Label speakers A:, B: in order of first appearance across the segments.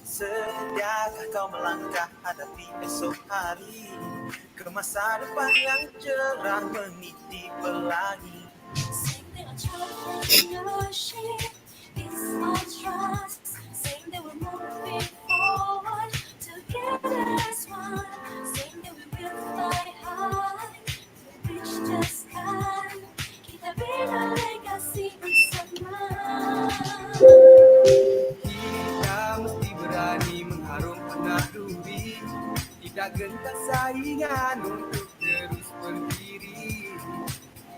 A: Sediakah kau melangkah hadapi esok hari, ke masa depan yang cerah meniti pelangi.
B: Sing that our entrepreneurship is our trust. Sing that we're moving forward together as one. Sing that we will fly high, we'll reach the sky. Kita bina legacy bersama.
A: Kita mesti berani mengharumkan duri, tidak gentar saingan untuk terus berdiri.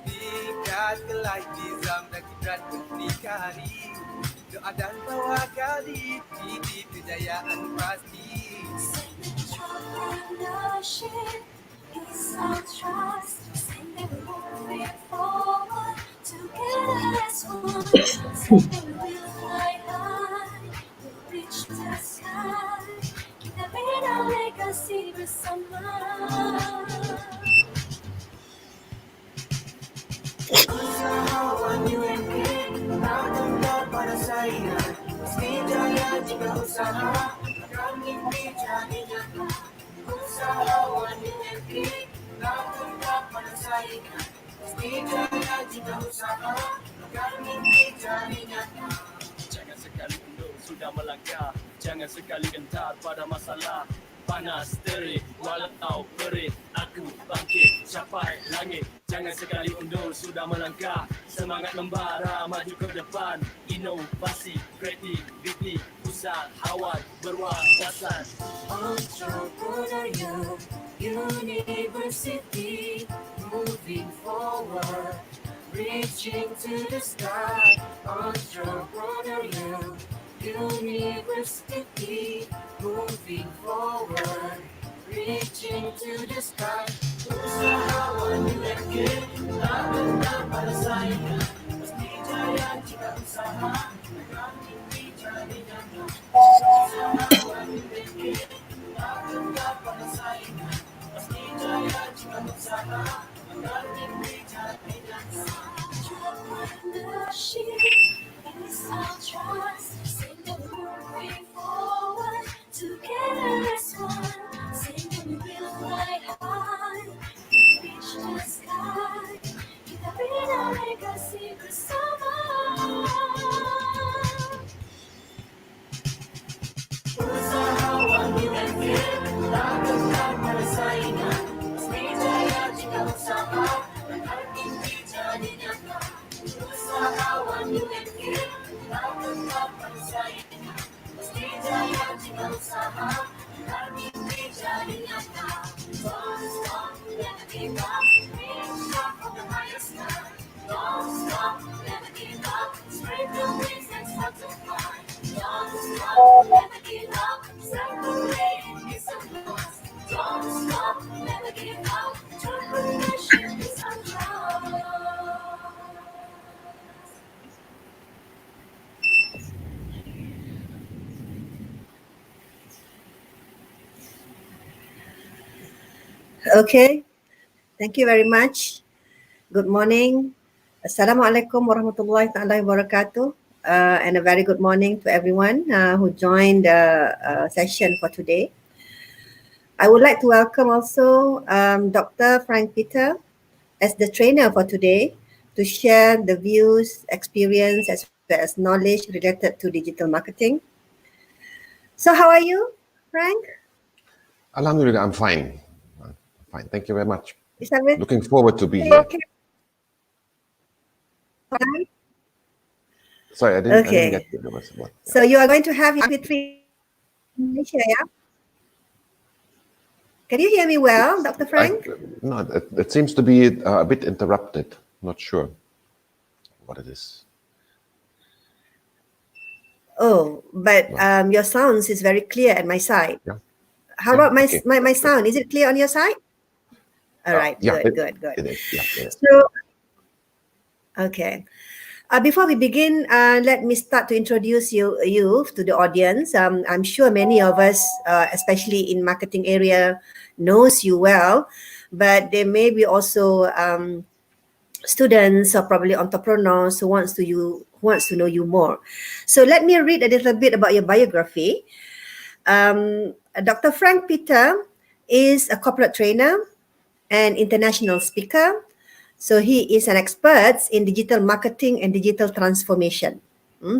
A: Diikat kelai nizam dan kibrat berdikari, doa dan tawakal titip kejayaan pasti.
B: Sing that entrepreneurship is our trust. Sing that we're moving forward together as one. Sing that we will fly high, we'll reach the sky. Kita bina legacy bersama.
A: Usahawan UMK tak gentar pada saingan, mesti jaya jika usaha akan mimpi jadi nyata. Usahawan UMK tak gentar pada saingan, mesti jaya jika usaha akan mimpi jadi nyata.
C: Jangan sekali undur, sudah melangkah. Jangan sekali gentar pada masalah. Panas, terik, walau perih, aku bangkit, capai langit. Jangan sekali undur, sudah melangkah. Semangat membara, maju ke depan. Inovasi, kreativiti, usahawan, berwawasan.
B: Entrepreneurial University, moving forward, reaching to the sky. Entrepreneurial University, moving forward, reaching to the sky.
A: Usahawan UMK tak gentar pada saingan, mesti jaya jika usaha akan mimpi jadi nyata. Usahawan UMK tak gentar pada saingan, mesti jaya jika usaha akan mimpi jadi nyata.
B: Entrepreneurship is our trust. Sing that we're moving forward together as one. Sing that we will fly high, reach the sky. Kita bina legacy bersama.
A: Usahawan UMK tak gentar pada saingan, mesti jaya jika usaha akan mimpi jadi nyata. Usahawan UMK tak gentar pada saingan, mesti jaya jika usaha akan mimpi jadi nyata. Don't stop, never give up, reach up for the highest sky. Don't stop, never give up, spread your wings and start to fly. Don't stop, never give up, set the way is a loss. Don't stop, never give up, entrepreneurship is our job.
D: Okay, thank you very much. Good morning. Assalamualaikum warahmatullahi ta'ala wabarakatuh. And a very good morning to everyone who joined the session for today. I would like to welcome also Dr. Frank Peter as the trainer for today to share the views, experience, as well as knowledge related to digital marketing. So how are you, Frank?
E: Alhamdulillah, I'm fine. Fine, thank you very much.
D: Is everything
E: Looking forward to be here.
D: okay?
E: Sorry, I didn't
D: Okay.
E: get you. What?
D: So you are going to have your three Malaysia, yeah? Can you hear me well, Dr. Frank?
E: No, it seems to be a bit interrupted. Not sure what it is.
D: Oh, but your sounds is very clear at my side.
E: Yeah.
D: How
E: Yeah,
D: about my
E: okay.
D: my sound? Is it clear on your side? All right,
E: yeah,
D: good.
E: It is. Yeah, it is.
D: So, okay. Before we begin, let me start to introduce you to the audience. I'm sure many of us, especially in marketing area, knows you well, but there may be also students or probably entrepreneurs who wants to know you more. So let me read a little bit about your biography. Dr. Frank Peter is a corporate trainer and international speaker. So he is an expert in digital marketing and digital transformation.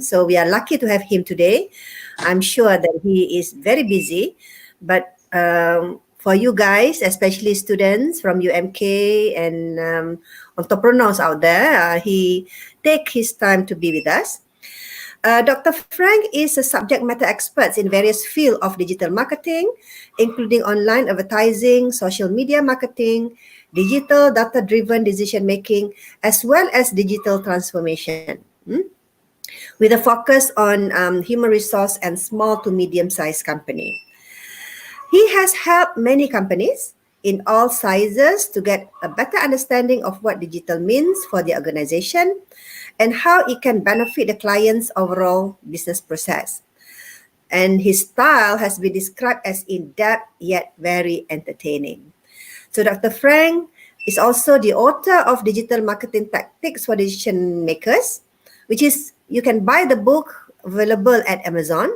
D: So we are lucky to have him today. I'm sure that he is very busy, but for you guys, especially students from UMK and entrepreneurs out there, he take his time to be with us. Dr. Frank is a subject matter expert in various fields of digital marketing, including online advertising, social media marketing, digital data-driven decision making, as well as digital transformation, with a focus on human resource and small to medium-sized company. He has helped many companies in all sizes to get a better understanding of what digital means for the organization and how it can benefit the client's overall business process. And his style has been described as in-depth yet very entertaining. So Dr. Frank is also the author of Digital Marketing Tactics for Decision Makers, which is, you can buy the book available at Amazon.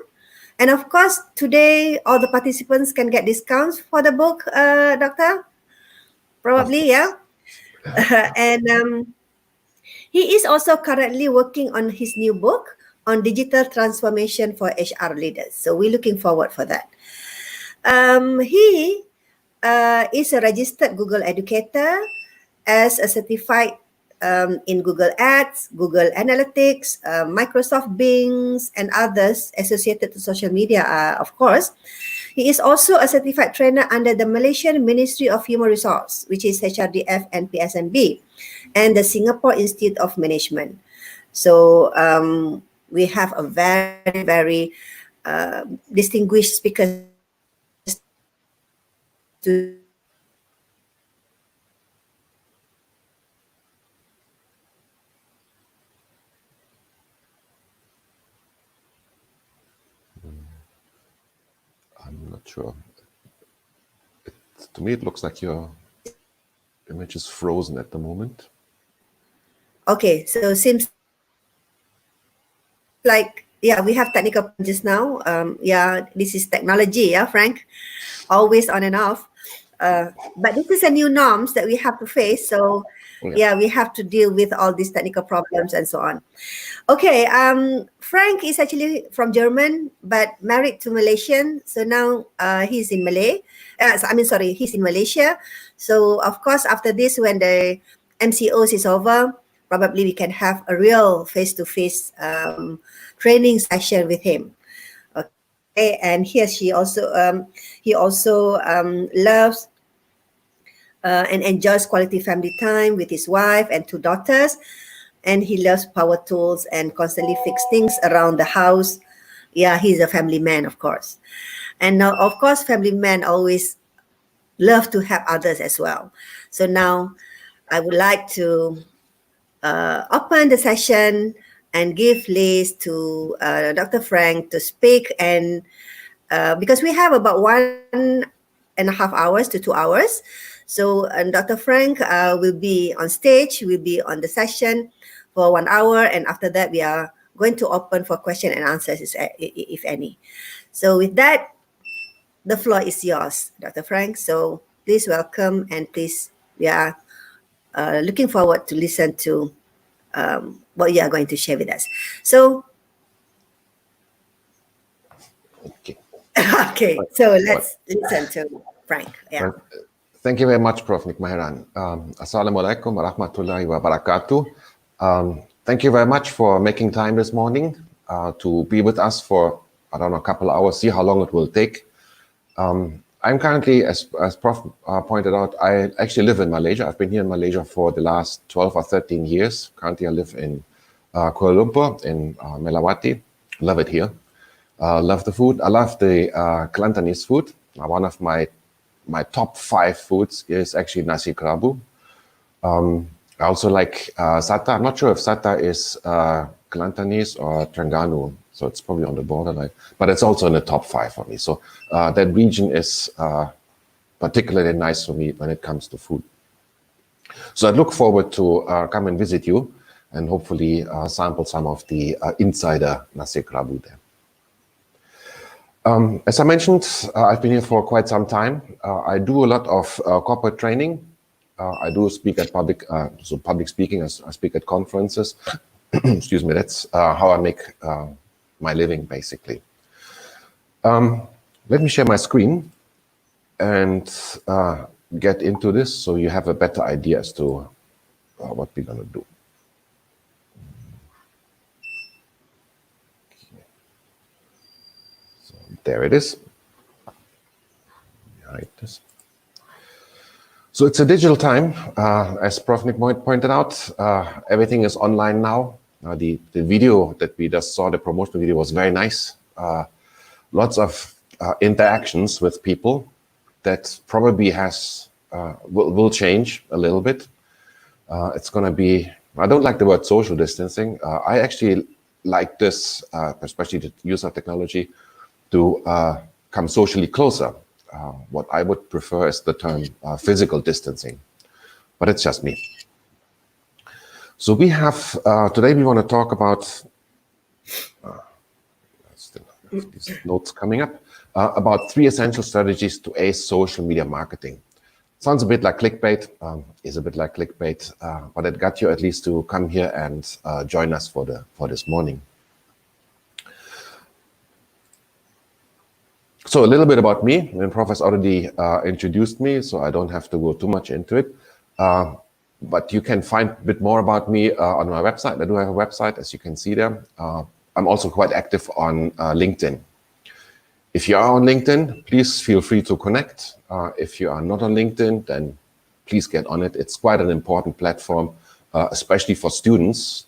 D: And of course, today, all the participants can get discounts for the book, Doctor? Probably, yeah? And he is also currently working on his new book on digital transformation for HR leaders. So we're looking forward for that. He is a registered Google educator, as a certified in Google Ads, Google Analytics, Microsoft Bings, and others associated to social media, of course. He is also a certified trainer under the Malaysian Ministry of Human Resource, which is HRDF and PSNB, and the Singapore Institute of Management. So we have a very, very distinguished speaker to
E: I'm not sure. To me, it looks like your image is frozen at the moment.
D: Okay, so seems like, yeah, we have technical just now. Yeah, this is technology, yeah, Frank? Always on and off. But this is a new norms that we have to face. So yeah, we have to deal with all these technical problems and so on. Okay, Frank is actually from German, but married to Malaysian. So now he's in Malay. He's in Malaysia. So of course, after this, when the MCOs is over, probably we can have a real face-to-face training session with him. Okay, and he also loves and enjoys quality family time with his wife and 2 daughters. And he loves power tools and constantly fix things around the house. Yeah, he's a family man, of course. And now, of course, family men always love to help others as well. So now I would like to open the session and give place to Dr. Frank to speak. And because we have about 1.5 hours to 2 hours. So Dr. Frank will be on stage, will be on the session for 1 hour. And after that, we are going to open for question and answers, if any. So with that, the floor is yours, Dr. Frank. So please welcome, and please, we are looking forward to listen to what you are going to share with us. So, okay, so let's listen to Frank. Yeah.
E: Thank you very much, Prof. Nick Maheran. Assalamualaikum warahmatullahi wabarakatuh. Thank you very much for making time this morning to be with us for, I don't know, a couple of hours, see how long it will take. I'm currently, as Prof pointed out, I actually live in Malaysia. I've been here in Malaysia for the last 12 or 13 years. Currently, I live in Kuala Lumpur, in Melawati. Love it here. Love the food. I love the Kelantanese food. One of my top 5 foods is actually nasi kerabu. I also like sata. I'm not sure if sata is Kelantanese or Terengganu, so it's probably on the borderline, but it's also in the top 5 for me. So that region is particularly nice for me when it comes to food. So I look forward to come and visit you and hopefully sample some of the insider nasi kerabu there. As I mentioned, I've been here for quite some time. I do a lot of corporate training. I do speak at public speaking. I speak at conferences. Excuse me. That's how I make my living, basically. Let me share my screen and get into this so you have a better idea as to what we're going to do. So there it is. Behind this. So it's a digital time, as Prof. Nick pointed out. Everything is online now. The video that we just saw, the promotional video, was very nice. Lots of interactions with people that probably will change a little bit. It's going to be, I don't like the word social distancing. I actually like this, especially the use of technology, to come socially closer. What I would prefer is the term physical distancing, but it's just me. So we have, today we want to talk about, these notes coming up, about 3 essential strategies to ace social media marketing. Sounds a bit like clickbait, is a bit like clickbait, but it got you at least to come here and join us for this morning. So a little bit about me. The Prof has already introduced me, so I don't have to go too much into it. But you can find a bit more about me on my website. I do have a website, as you can see there. I'm also quite active on LinkedIn. If you are on LinkedIn, please feel free to connect. If you are not on LinkedIn, then please get on it. It's quite an important platform, especially for students.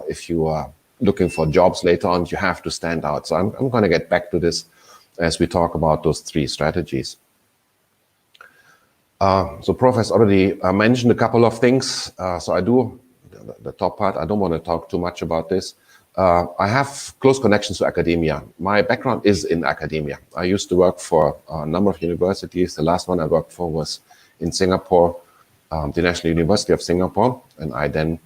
E: If you are looking for jobs later on, you have to stand out. So I'm going to get back to this as we talk about those 3 strategies. So Prof has already mentioned a couple of things. So I do, the top part, I don't want to talk too much about this. I have close connections to academia. My background is in academia. I used to work for a number of universities. The last one I worked for was in Singapore, the National University of Singapore. And I then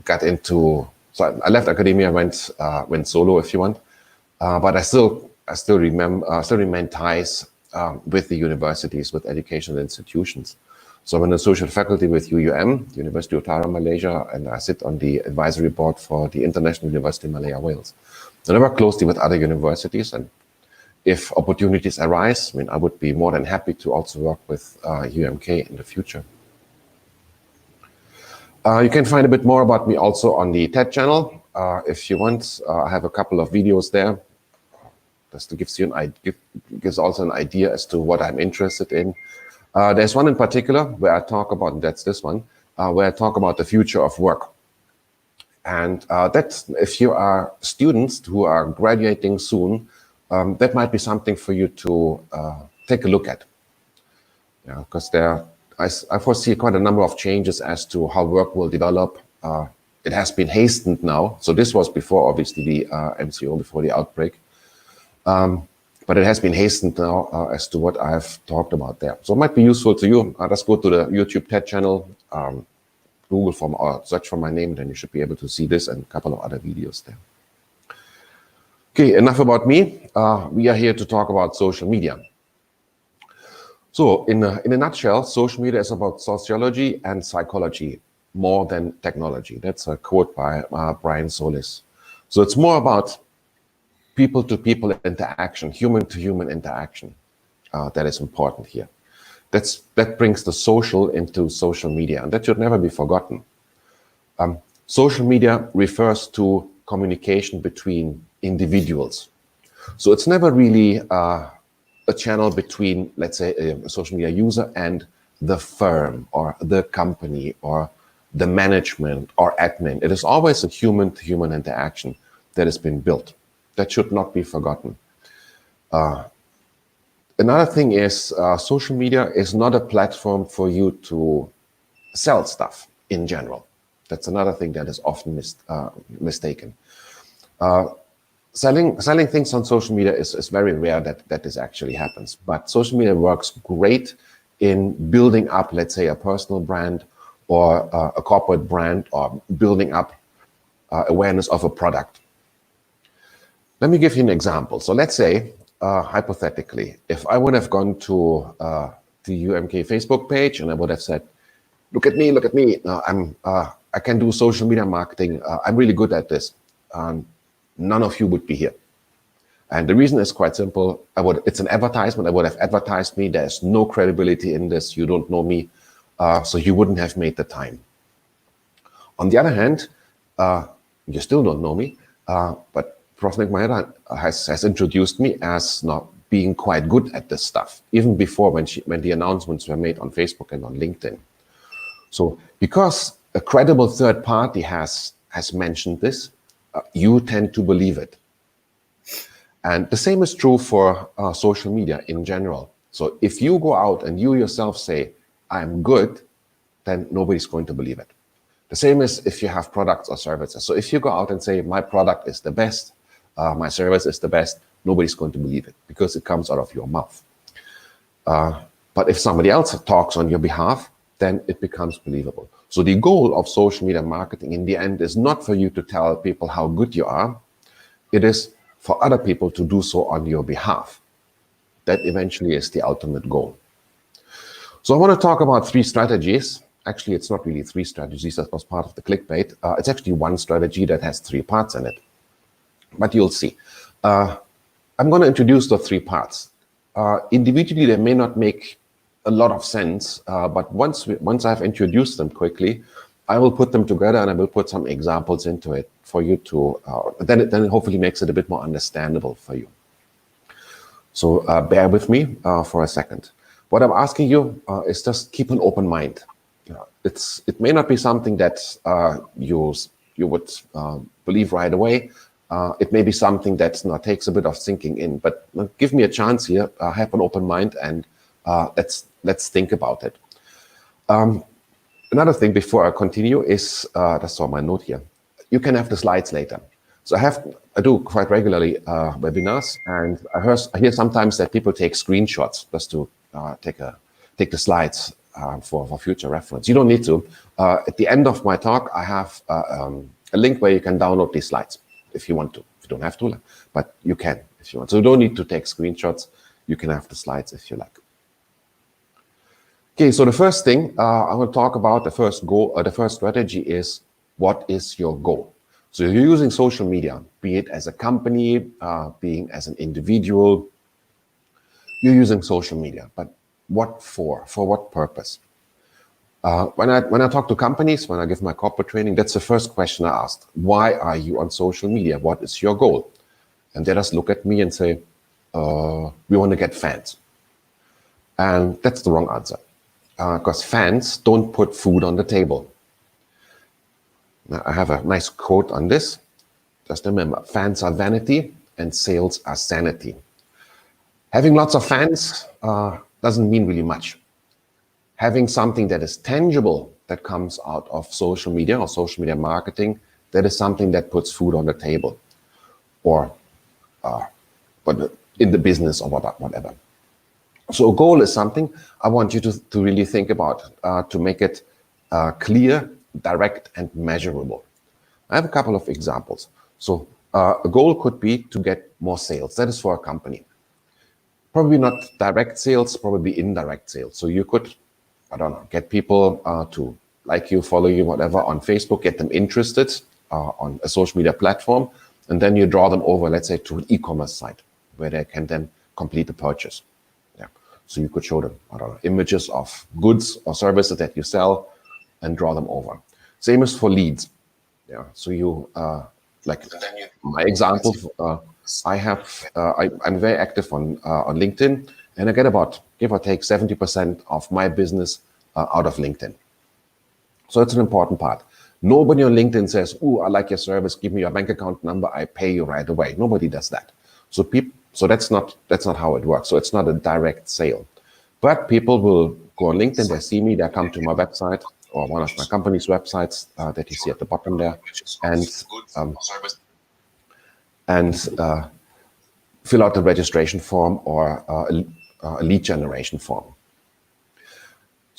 E: got into, so I left academia, went solo, if you want. But I still remain ties with the universities, with educational institutions. So I'm in the social faculty with UUM, University of Utara, Malaysia, and I sit on the advisory board for the International University in Malaya, Wales. So I work closely with other universities, and if opportunities arise, I would be more than happy to also work with UMK in the future. You can find a bit more about me also on the TED channel. If you want, I have a couple of videos there. Just to gives also an idea as to what I'm interested in. There's one in particular where I talk about, and that's this one, where I talk about the future of work. And that's, if you are students who are graduating soon, that might be something for you to take a look at. Yeah, because I foresee quite a number of changes as to how work will develop. It has been hastened now. So this was before, obviously, the MCO, before the outbreak. But it has been hastened now as to what I've talked about there. So it might be useful to you. Just go to the YouTube TED channel, Google or search for my name, then you should be able to see this and a couple of other videos there. Okay, enough about me. We are here to talk about social media. So in a nutshell, social media is about sociology and psychology more than technology. That's a quote by Brian Solis. So it's more about people-to-people interaction, human-to-human interaction, that is important here. That brings the social into social media, and that should never be forgotten. Social media refers to communication between individuals. So it's never really a channel between, let's say, a social media user and the firm or the company or the management or admin. It is always a human-to-human interaction that has been built. That should not be forgotten. Another thing is social media is not a platform for you to sell stuff in general. That's another thing that is often mistaken. Selling things on social media is very rare that this actually happens. But social media works great in building up, let's say, a personal brand or a corporate brand, or building up awareness of a product. Let me give you an example. So let's say, hypothetically, if I would have gone to the UMK Facebook page and I would have said, look at me, I can do social media marketing, I'm really good at this, none of you would be here. And the reason is quite simple. It's an advertisement. I would have advertised me. There's no credibility in this. You don't know me. So you wouldn't have made the time. On the other hand, you still don't know me, but Prof. Maheran has introduced me as not being quite good at this stuff, even before when the announcements were made on Facebook and on LinkedIn. So because a credible third party has mentioned this, you tend to believe it. And the same is true for social media in general. So if you go out and you yourself say, I'm good, then nobody's going to believe it. The same is if you have products or services. So if you go out and say, my product is the best, my service is the best, nobody's going to believe it because it comes out of your mouth. But if somebody else talks on your behalf, then it becomes believable. So the goal of social media marketing in the end is not for you to tell people how good you are. It is for other people to do so on your behalf. That eventually is the ultimate goal. So I want to talk about 3 strategies. Actually, it's not really 3 strategies. That was part of the clickbait. It's actually one strategy that has 3 parts in it. But you'll see. I'm going to introduce the 3 parts. Individually, they may not make a lot of sense, but once I've introduced them quickly, I will put them together and I will put some examples into it for you to, then it hopefully makes it a bit more understandable for you. So bear with me for a second. What I'm asking you is just keep an open mind. It may not be something that you would believe right away. It may be something that takes a bit of thinking in, but give me a chance here. Have an open mind and let's think about it. Another thing before I continue is, that's on my note here, you can have the slides later. So I do quite regularly webinars, and I hear sometimes that people take screenshots just to take the slides for future reference. You don't need to. At the end of my talk, I have a link where you can download these slides if you want to. If you don't have to, but you can if you want. So you don't need to take screenshots. You can have the slides if you like. Okay, so the first thing I want to talk about, the first goal, or the first strategy is, what is your goal? So you're using social media, be it as a company, being as an individual, you're using social media, but what for? For what purpose? When I talk to companies, when I give my corporate training, that's the first question I ask. Why are you on social media? What is your goal? And they just look at me and say, we want to get fans. And that's the wrong answer. Because fans don't put food on the table. Now, I have a nice quote on this. Just remember, fans are vanity and sales are sanity. Having lots of fans doesn't mean really much. Having something that is tangible that comes out of social media or social media marketing, that is something that puts food on the table, or but in the business or whatever. So a goal is something I want you to really think about, to make it clear, direct, and measurable. I have a couple of examples. So a goal could be to get more sales. That is for a company. Probably not direct sales, probably indirect sales. So you could, I don't know, get people to like you, follow you, whatever, on Facebook, get them interested on a social media platform, and then you draw them over, let's say, to an e-commerce site where they can then complete the purchase. So you could show them, I don't know, images of goods or services that you sell and draw them over. Same as for leads. Yeah. So you, like my example, I'm very active on LinkedIn, and I get about, give or take, 70% of my business out of LinkedIn. So it's an important part. Nobody on LinkedIn says, "Ooh, I like your service. Give me your bank account number. I pay you right away." Nobody does that. So that's not how it works. So it's not a direct sale. But people will go on LinkedIn, they see me, they come to my website or one of my company's websites that you see at the bottom there, and fill out the registration form or a lead generation form.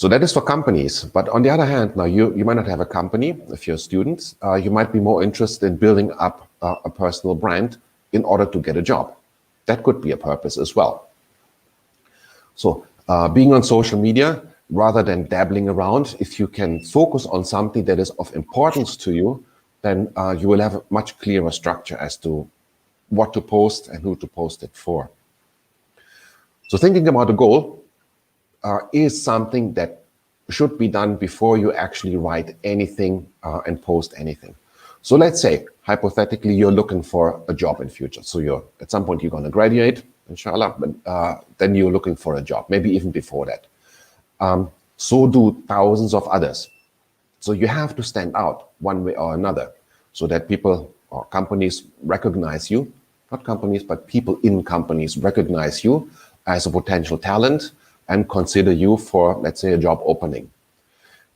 E: So that is for companies. But on the other hand, now you might not have a company if you're students. You might be more interested in building up a personal brand in order to get a job. That could be a purpose as well. So being on social media, rather than dabbling around, if you can focus on something that is of importance to you, then you will have a much clearer structure as to what to post and who to post it for. So thinking about a goal is something that should be done before you actually write anything and post anything. So let's say, hypothetically, you're looking for a job in future. So at some point you're going to graduate, inshallah, but then you're looking for a job, maybe even before that. So do thousands of others. So you have to stand out one way or another so that people or companies recognize you, not companies, but people in companies recognize you as a potential talent and consider you for, let's say, a job opening.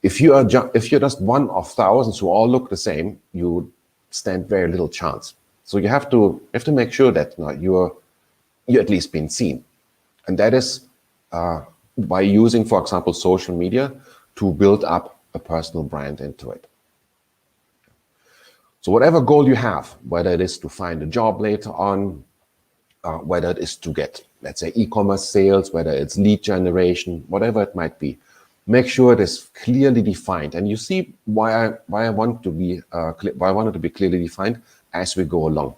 E: If you're just one of thousands who all look the same, you stand very little chance. So you have to make sure that you're at least being seen. And that is by using, for example, social media to build up a personal brand into it. So whatever goal you have, whether it is to find a job later on, whether it is to get, let's say, e-commerce sales, whether it's lead generation, whatever it might be, make sure it is clearly defined. And you see why I wanted to be clearly defined as we go along,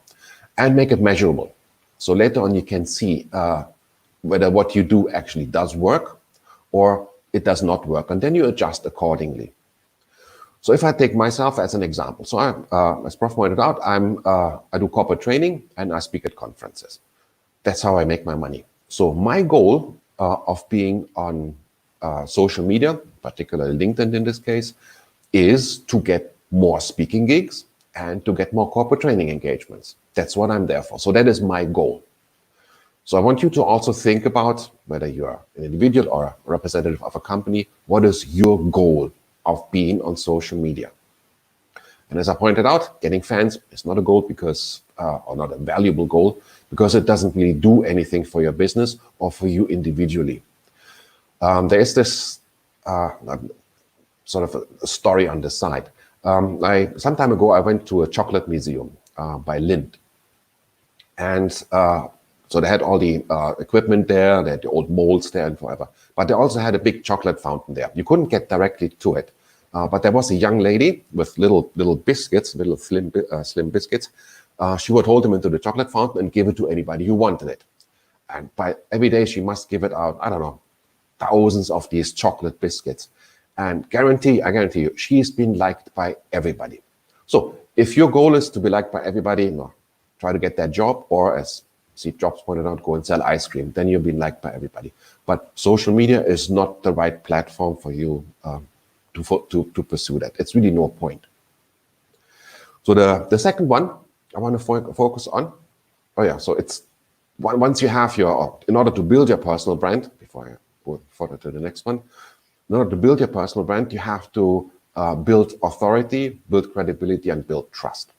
E: and make it measurable. So later on you can see whether what you do actually does work or it does not work, and then you adjust accordingly. So if I take myself as an example, so as Prof pointed out, I do corporate training and I speak at conferences. That's how I make my money. So my goal of being on social media, particularly LinkedIn in this case, is to get more speaking gigs and to get more corporate training engagements. That's what I'm there for. So that is my goal. So I want you to also think about, whether you are an individual or a representative of a company, what is your goal of being on social media? And as I pointed out, getting fans is not a goal because, or not a valuable goal, because it doesn't really do anything for your business or for you individually. There is this sort of a story on the side. Some time ago, I went to a chocolate museum by Lindt. And so they had all the equipment there, they had the old molds there and whatever. But they also had a big chocolate fountain there. You couldn't get directly to it. But there was a young lady with little biscuits, little slim biscuits. She would hold them into the chocolate fountain and give it to anybody who wanted it. And every day she must give it out, I don't know, thousands of these chocolate biscuits. And I guarantee you, she's been liked by everybody. So if your goal is to be liked by everybody, try to get that job, or as Steve Jobs pointed out, go and sell ice cream. Then you'll be liked by everybody. But social media is not the right platform for you to pursue that. It's really no point. So the second one I want to focus on, so it's once you have in order to build your personal brand, before I go further to the next one, in order to build your personal brand, you have to build authority, build credibility, and build trust.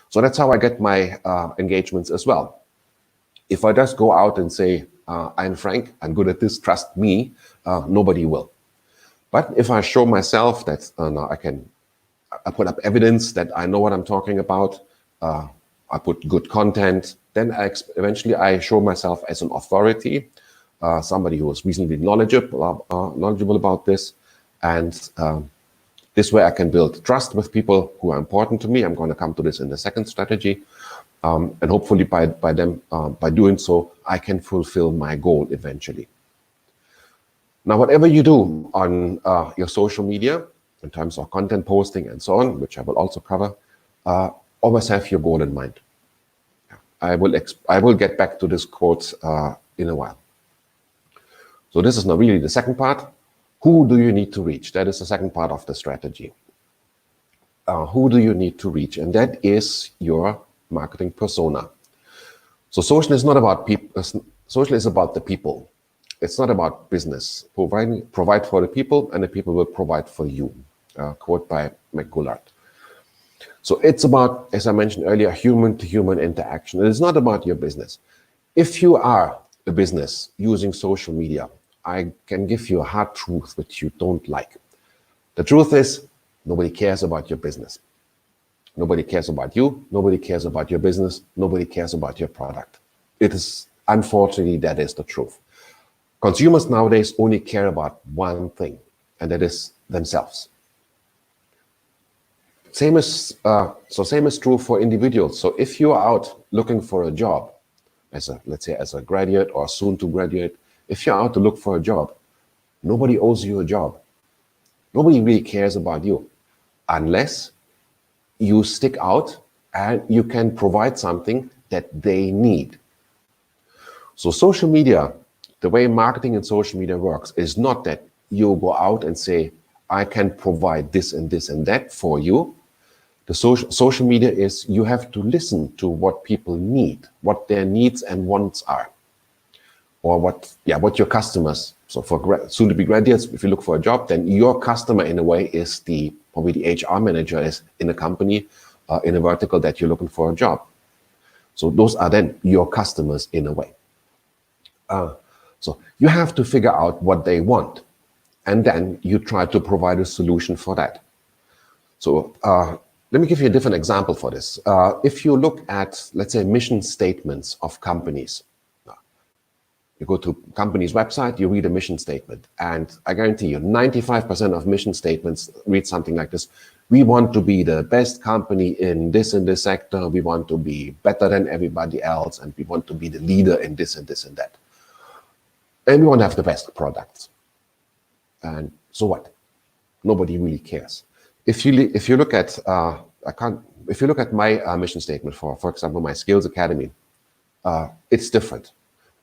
E: So that's how I get my engagements as well. If I just go out and say, I'm Frank, I'm good at this, trust me, nobody will. But if I show myself that I put up evidence that I know what I'm talking about, I put good content, then eventually I show myself as an authority, somebody who is reasonably knowledgeable about this. And this way I can build trust with people who are important to me. I'm going to come to this in the second strategy. And hopefully by doing so, I can fulfill my goal eventually. Now, whatever you do on your social media, in terms of content posting and so on, which I will also cover, always have your goal in mind. I will get back to this quote in a while. So this is now really the second part. Who do you need to reach? That is the second part of the strategy. Who do you need to reach? And that is your marketing persona. So social is not about people. Social is about the people. It's not about business. Provide for the people, and the people will provide for you. Quote by McGullard. So it's about, as I mentioned earlier, human-to-human interaction. It is not about your business. If you are a business using social media, I can give you a hard truth which you don't like. The truth is, nobody cares about your business. Nobody cares about you. Nobody cares about your business. Nobody cares about your product. It is, unfortunately, that is the truth. Consumers nowadays only care about one thing, and that is themselves. Same is true for individuals. So if you are out looking for a job, let's say as a graduate or soon to graduate, if you're out to look for a job, nobody owes you a job. Nobody really cares about you unless you stick out and you can provide something that they need. So social media, the way marketing and social media works is not that you go out and say, I can provide this and this and that for you. The social media is you have to listen to what people need, what their needs and wants are, or what your customers. So for soon-to-be graduates, if you look for a job, then your customer in a way is probably the HR manager is in a company, in a vertical that you're looking for a job. So those are then your customers in a way. So you have to figure out what they want, and then you try to provide a solution for that. So let me give you a different example for this. If you look at, let's say, mission statements of companies, you go to a company's website, you read a mission statement, and I guarantee you 95% of mission statements read something like this. We want to be the best company in this and this sector. We want to be better than everybody else, and we want to be the leader in this and this and that. And we want to have the best products. And so what? Nobody really cares. If you look at if you look at my mission statement for example, my Skills Academy, it's different.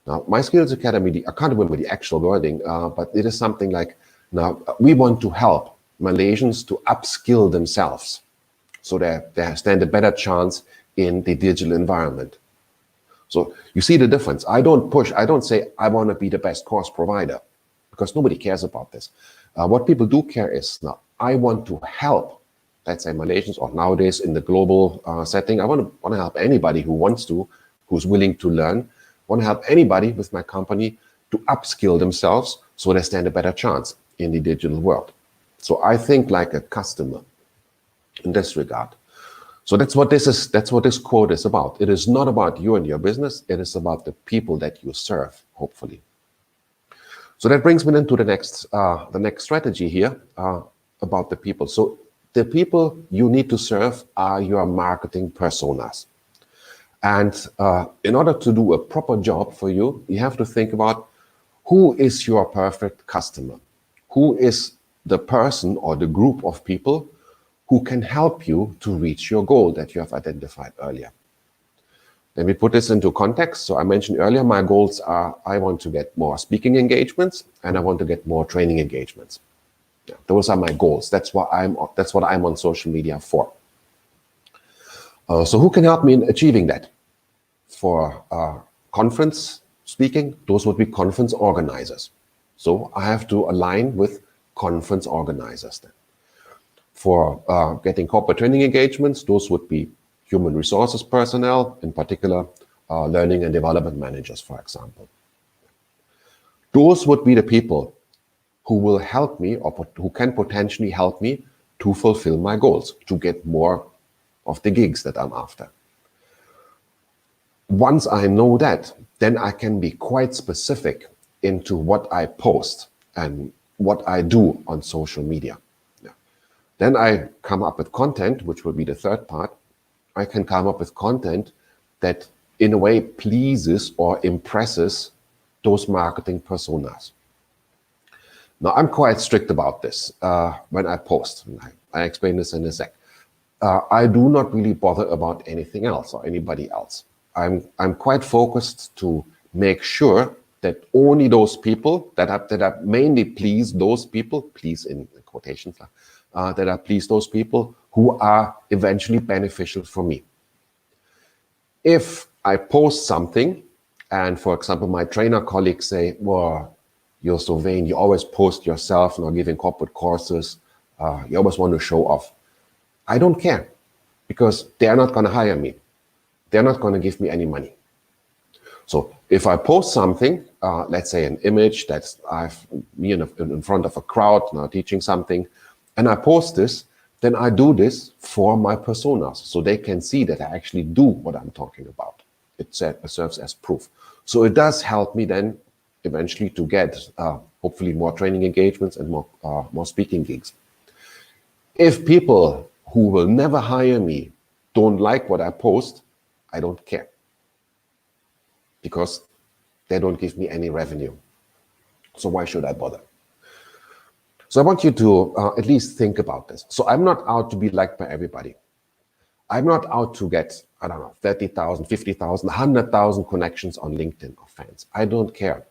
E: Now, my Skills Academy, I can't remember the actual wording, but it is something like, now, we want to help Malaysians to upskill themselves so that they stand a better chance in the digital environment. So you see the difference. I don't say I want to be the best course provider, because nobody cares about this. What people do care is, now, I want to help, let's say Malaysians, or nowadays in the global setting, I want to help anybody who wants to, who's willing to learn. I want to help anybody with my company to upskill themselves so they stand a better chance in the digital world. So I think like a customer in this regard. So that's what this quote is about. It is not about you and your business. It is about the people that you serve, hopefully. So that brings me into the next strategy here about the people. So the people you need to serve are your marketing personas. And in order to do a proper job for you, you have to think about who is your perfect customer? Who is the person or the group of people who can help you to reach your goal that you have identified earlier? Let me put this into context. So I mentioned earlier, my goals are, I want to get more speaking engagements and I want to get more training engagements. Yeah, those are my goals. That's what I'm on social media for. So who can help me in achieving that? For conference speaking, those would be conference organizers. So I have to align with conference organizers then. For getting corporate training engagements, those would be human resources personnel, in particular learning and development managers, for example. Those would be the people who will help me, or who can potentially help me to fulfill my goals, to get more of the gigs that I'm after. Once I know that, then I can be quite specific into what I post and what I do on social media. Yeah. Then I come up with content, which will be the third part. I can come up with content that in a way pleases or impresses those marketing personas. Now, I'm quite strict about this when I post. I explain this in a sec. I do not really bother about anything else or anybody else. I'm quite focused to make sure that only those people that are mainly please those people, please in quotations, that are please those people who are eventually beneficial for me. If I post something and, for example, my trainer colleagues say, well, you're so vain, you always post yourself, giving corporate courses, you always want to show off. I don't care, because they're not going to hire me. They're not going to give me any money. So if I post something let's say an image that's me in front of a crowd now teaching something, and I post this, then I do this for my personas, so they can see that I actually do what I'm talking about. It serves as proof. So it does help me then eventually to get hopefully more training engagements and more speaking gigs. If people who will never hire me don't like what I post, I don't care, because they don't give me any revenue. So why should I bother? So I want you to at least think about this. So I'm not out to be liked by everybody. I'm not out to get, I don't know, 30,000, 50,000, 100,000 connections on LinkedIn or fans. I don't care.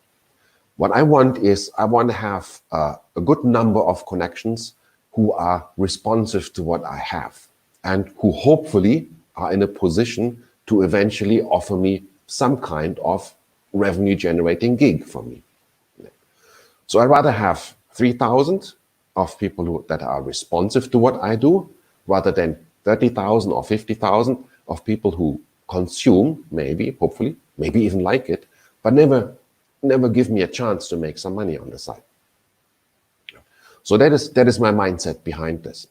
E: What I want is I want to have a good number of connections who are responsive to what I have and who hopefully are in a position to eventually offer me some kind of revenue generating gig for me. So I'd rather have 3,000 of people that are responsive to what I do rather than 30,000 or 50,000 of people who consume, maybe, hopefully, maybe even like it, but never give me a chance to make some money on the side. So that is my mindset behind this.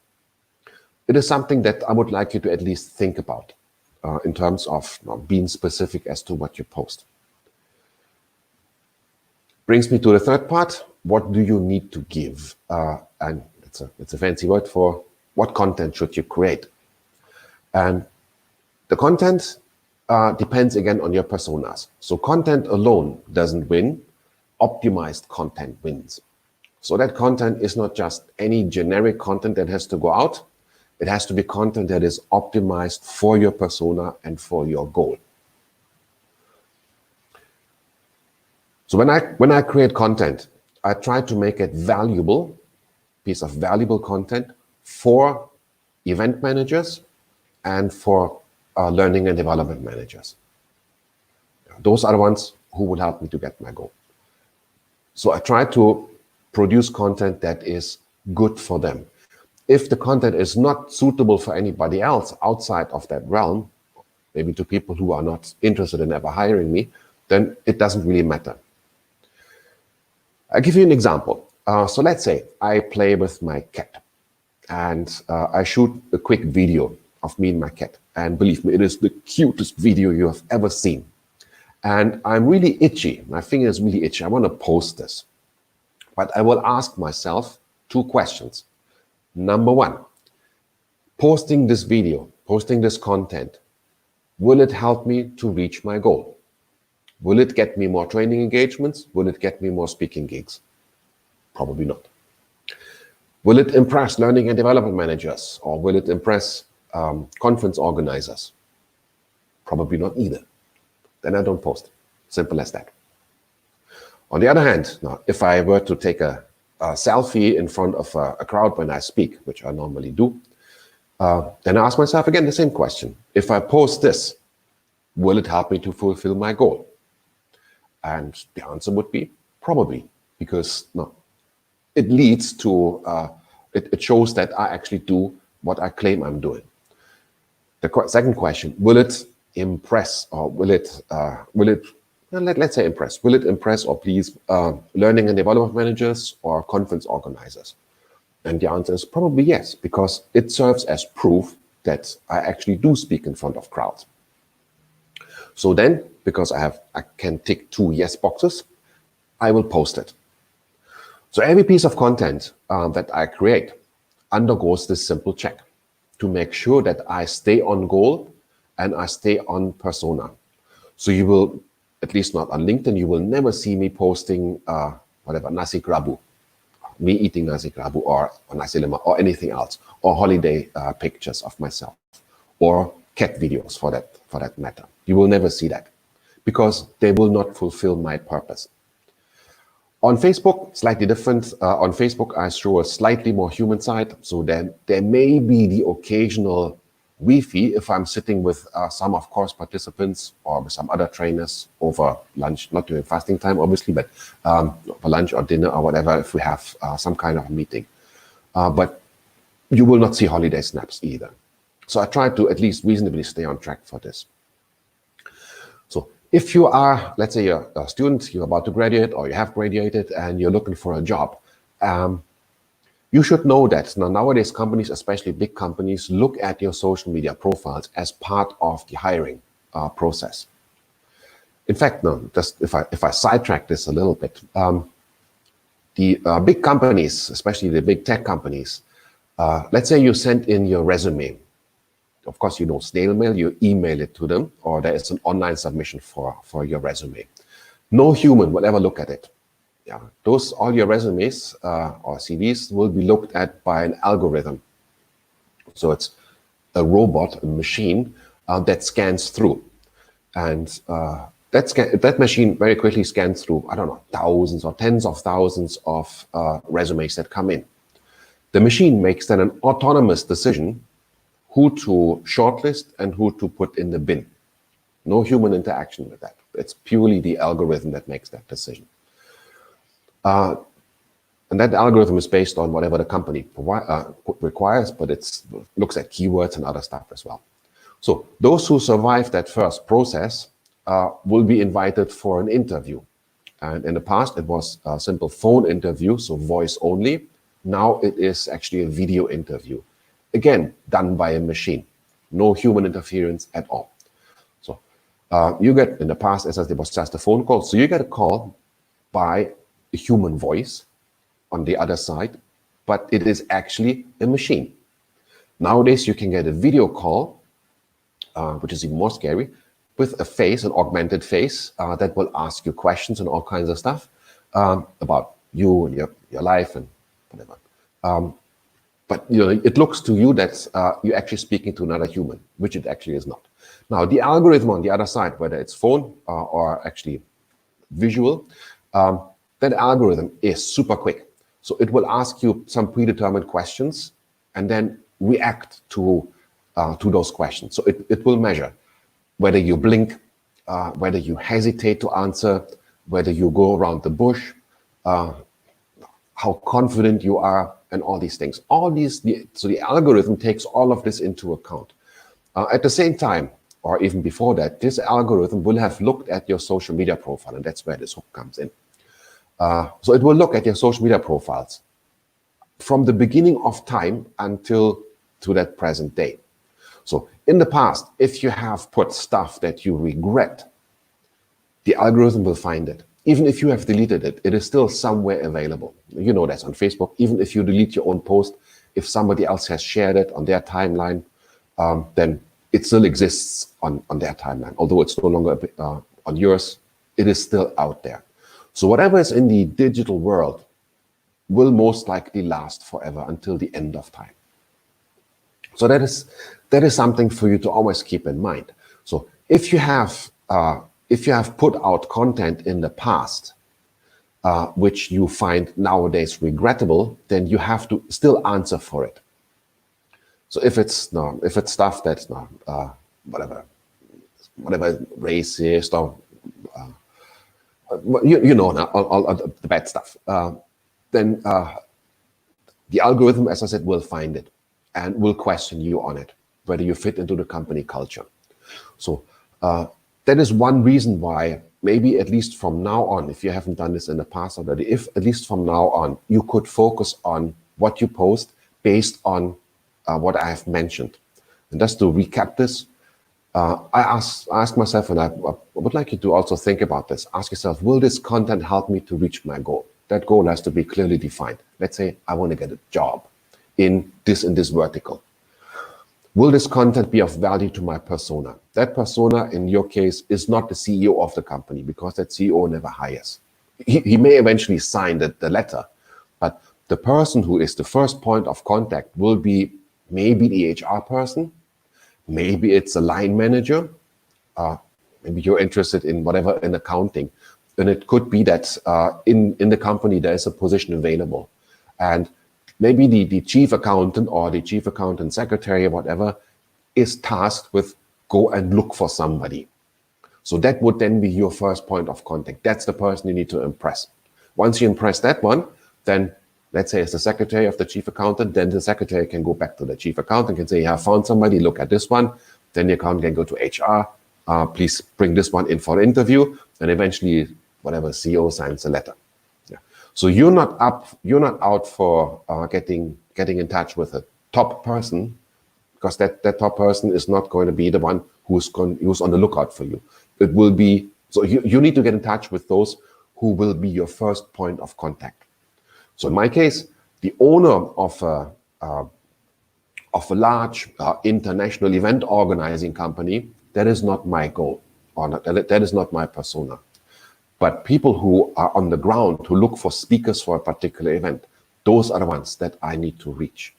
E: It is something that I would like you to at least think about in terms of being specific as to what you post. Brings me to the third part. What do you need to give? And it's a fancy word for what content should you create? And the content depends again on your personas. So content alone doesn't win. Optimized content wins. So that content is not just any generic content that has to go out. It has to be content that is optimized for your persona and for your goal. So when I create content, I try to make it valuable, piece of valuable content for event managers and for learning and development managers. Those are the ones who will help me to get my goal. So I try to produce content that is good for them. If the content is not suitable for anybody else outside of that realm, maybe to people who are not interested in ever hiring me, then it doesn't really matter. I'll give you an example. So let's say I play with my cat and I shoot a quick video of me and my cat. And believe me, it is the cutest video you have ever seen. And I'm really itchy. My finger is really itchy. I want to post this. But I will ask myself two questions. Number one, posting this video, posting this content, will it help me to reach my goal? Will it get me more training engagements? Will it get me more speaking gigs? Probably not. Will it impress learning and development managers, or will it impress conference organizers? Probably not either. Then I don't post. Simple as that. On the other hand, now, if I were to take a selfie in front of a crowd when I speak, which I normally do, then I ask myself again the same question. If I post this, will it help me to fulfill my goal? And the answer would be probably, because it leads to, it shows that I actually do what I claim I'm doing. The second question, will it impress, or will it let's say impress. Will it impress or please learning and development managers or conference organizers? And the answer is probably yes, because it serves as proof that I actually do speak in front of crowds. So then, because I can tick two yes boxes, I will post it. So every piece of content that I create undergoes this simple check to make sure that I stay on goal and I stay on persona. So you will, at least not on LinkedIn, you will never see me posting nasi kerabu, me eating nasi kerabu or nasi lemak or anything else, or holiday pictures of myself, or cat videos for that matter. You will never see that, because they will not fulfill my purpose. On Facebook, slightly different. On Facebook, I show a slightly more human side. So then there may be the occasional Wi-Fi if I'm sitting with some of course participants or with some other trainers over lunch, not during fasting time, obviously, but for lunch or dinner or whatever, if we have some kind of meeting. But you will not see holiday snaps either. So I try to at least reasonably stay on track for this. So If you are, let's say you're a student, you're about to graduate or you have graduated and you're looking for a job, you should know that nowadays companies, especially big companies, look at your social media profiles as part of the hiring process. In fact, just if I sidetrack this a little bit, the big companies, especially the big tech companies, let's say you send in your resume. Of course, you know, snail mail, you email it to them, or there is an online submission for your resume. No human will ever look at it. Yeah, all your resumes or CVs will be looked at by an algorithm. So it's a robot, a machine that scans through. And that machine very quickly scans through, I don't know, thousands or tens of thousands of resumes that come in. The machine makes then an autonomous decision who to shortlist and who to put in the bin. No human interaction with that. It's purely the algorithm that makes that decision. And that algorithm is based on whatever the company requires, but it looks at keywords and other stuff as well. So those who survive that first process will be invited for an interview. And in the past, it was a simple phone interview, so voice only. Now it is actually a video interview. Again, done by a machine. No human interference at all. So you get, in the past, as it was just a phone call, so you get a call by a human voice on the other side, but it is actually a machine. Nowadays, you can get a video call, which is even more scary, with a face, an augmented face, that will ask you questions and all kinds of stuff about you and your life and whatever. But you know, it looks to you that you're actually speaking to another human, which it actually is not. Now, the algorithm on the other side, whether it's phone or actually visual, that algorithm is super quick. So it will ask you some predetermined questions and then react to those questions. So it will measure whether you blink, whether you hesitate to answer, whether you go around the bush, how confident you are, and all these things. So the algorithm takes all of this into account. At the same time, or even before that, this algorithm will have looked at your social media profile, and that's where this hook comes in. So it will look at your social media profiles from the beginning of time until to that present day. So in the past, if you have put stuff that you regret, the algorithm will find it. Even if you have deleted it, it is still somewhere available. You know that's on Facebook. Even if you delete your own post, if somebody else has shared it on their timeline, then it still exists on their timeline. Although it's no longer on yours, it is still out there. So whatever is in the digital world will most likely last forever until the end of time. So that is something for you to always keep in mind. So if you have put out content in the past, which you find nowadays regrettable, then you have to still answer for it. So if it's stuff that's whatever racist or you know all the bad stuff, then the algorithm, as I said, will find it and will question you on it, whether you fit into the company culture. So that is one reason why maybe at least from now on, if you haven't done this in the past already, if at least from now on, you could focus on what you post based on what I have mentioned. And just to recap this, I ask myself, and I would like you to also think about this. Ask yourself, will this content help me to reach my goal? That goal has to be clearly defined. Let's say I want to get a job in this vertical. Will this content be of value to my persona? That persona, in your case, is not the CEO of the company, because that CEO never hires. He may eventually sign the letter, but the person who is the first point of contact will be maybe the HR person, maybe it's a line manager, maybe you're interested in whatever in accounting, and it could be that in the company there is a position available, and maybe the chief accountant or the chief accountant secretary or whatever is tasked with go and look for somebody. So that would then be your first point of contact. That's the person you need to impress. Once you impress that one, then let's say it's the secretary of the chief accountant, then the secretary can go back to the chief accountant and say, yeah, I found somebody, look at this one. Then the accountant can go to HR, please bring this one in for interview, and eventually whatever CEO signs a letter. Yeah. So you're not out for getting in touch with a top person, because that top person is not going to be the one who's on the lookout for you. It will be, so you need to get in touch with those who will be your first point of contact. So in my case, the owner of a large international event organizing company, that is not my goal, or not, that is not my persona. But people who are on the ground, who look for speakers for a particular event, those are the ones that I need to reach.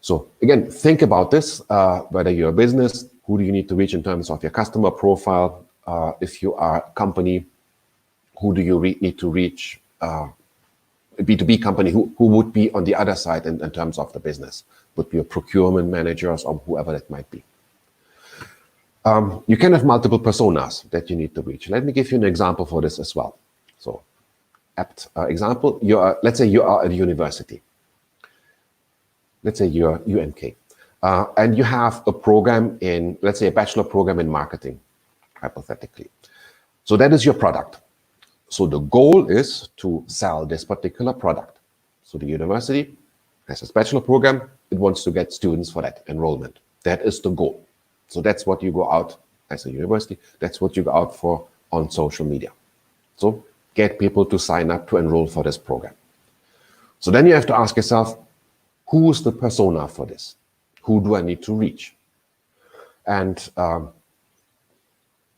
E: So again, think about this, whether you're a business, who do you need to reach in terms of your customer profile? If you are a company, who do you need to reach? A B2B company, who would be on the other side in terms of the business? Would be your procurement managers or whoever that might be. You can have multiple personas that you need to reach. Let me give you an example for this as well. So, apt example, let's say you are at a university. Let's say you're UNK, and you have a program in, let's say, a bachelor program in marketing, hypothetically. So that is your product. So the goal is to sell this particular product. So the university has a bachelor program. It wants to get students for that enrollment. That is the goal. So that's what you go out as a university. That's what you go out for on social media. So get people to sign up to enroll for this program. So then you have to ask yourself, who's the persona for this? Who do I need to reach? And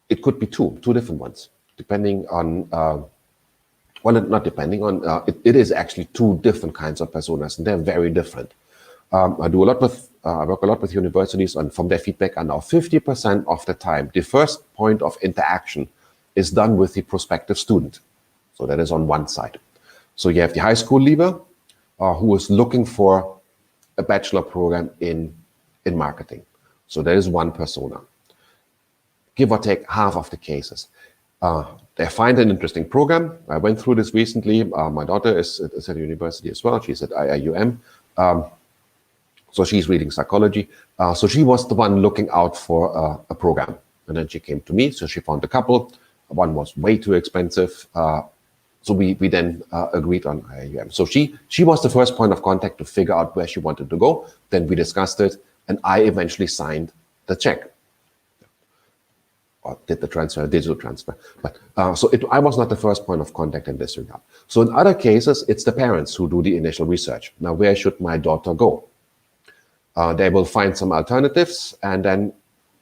E: it could be two different ones, depending on, well, not depending on, it is actually two different kinds of personas, and they're very different. I work a lot with universities, and from their feedback, and now 50% of the time, the first point of interaction is done with the prospective student. So that is on one side. So you have the high school leaver who is looking for a bachelor program in marketing. So there is one persona. Give or take half of the cases. They find an interesting program. I went through this recently. My daughter is at university as well. She's at IIUM. So she's reading psychology. So she was the one looking out for a program. And then she came to me. So she found a couple. One was way too expensive. So we then agreed on IIUM. So she was the first point of contact to figure out where she wanted to go. Then we discussed it, and I eventually signed the check. Or did the transfer, digital transfer. But I was not the first point of contact in this regard. So in other cases, it's the parents who do the initial research. Now, where should my daughter go? They will find some alternatives and then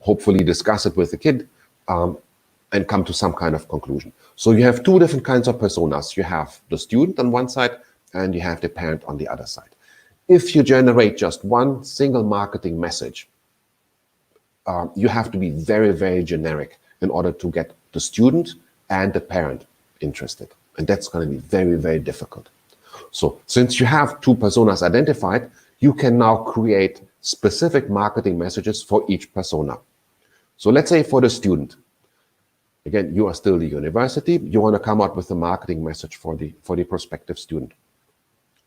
E: hopefully discuss it with the kid and come to some kind of conclusion. So you have two different kinds of personas. You have the student on one side and you have the parent on the other side. If you generate just one single marketing message, you have to be very, very generic in order to get the student and the parent interested. And that's going to be very, very difficult. So since you have two personas identified, you can now create specific marketing messages for each persona. So let's say for the student, again, you are still the university, you want to come out with a marketing message for the prospective student.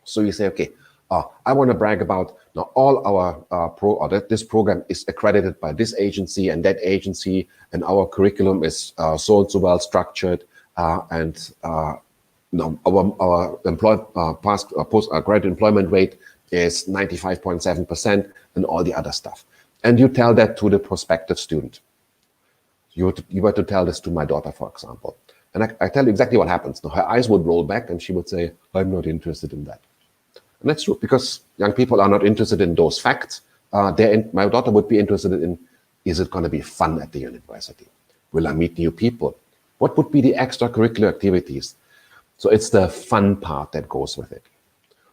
E: So you say, okay, I want to brag about now all our this program is accredited by this agency and that agency, and our curriculum is so and so well structured, and our post-graduate employment rate is 95.7%, and all the other stuff. And you tell that to the prospective student. You were to tell this to my daughter, for example, and I tell you exactly what happens. Now, her eyes would roll back, and she would say, "I'm not interested in that." And that's true, because young people are not interested in those facts. My daughter would be interested in, is it going to be fun at the university? Will I meet new people? What would be the extracurricular activities? So it's the fun part that goes with it.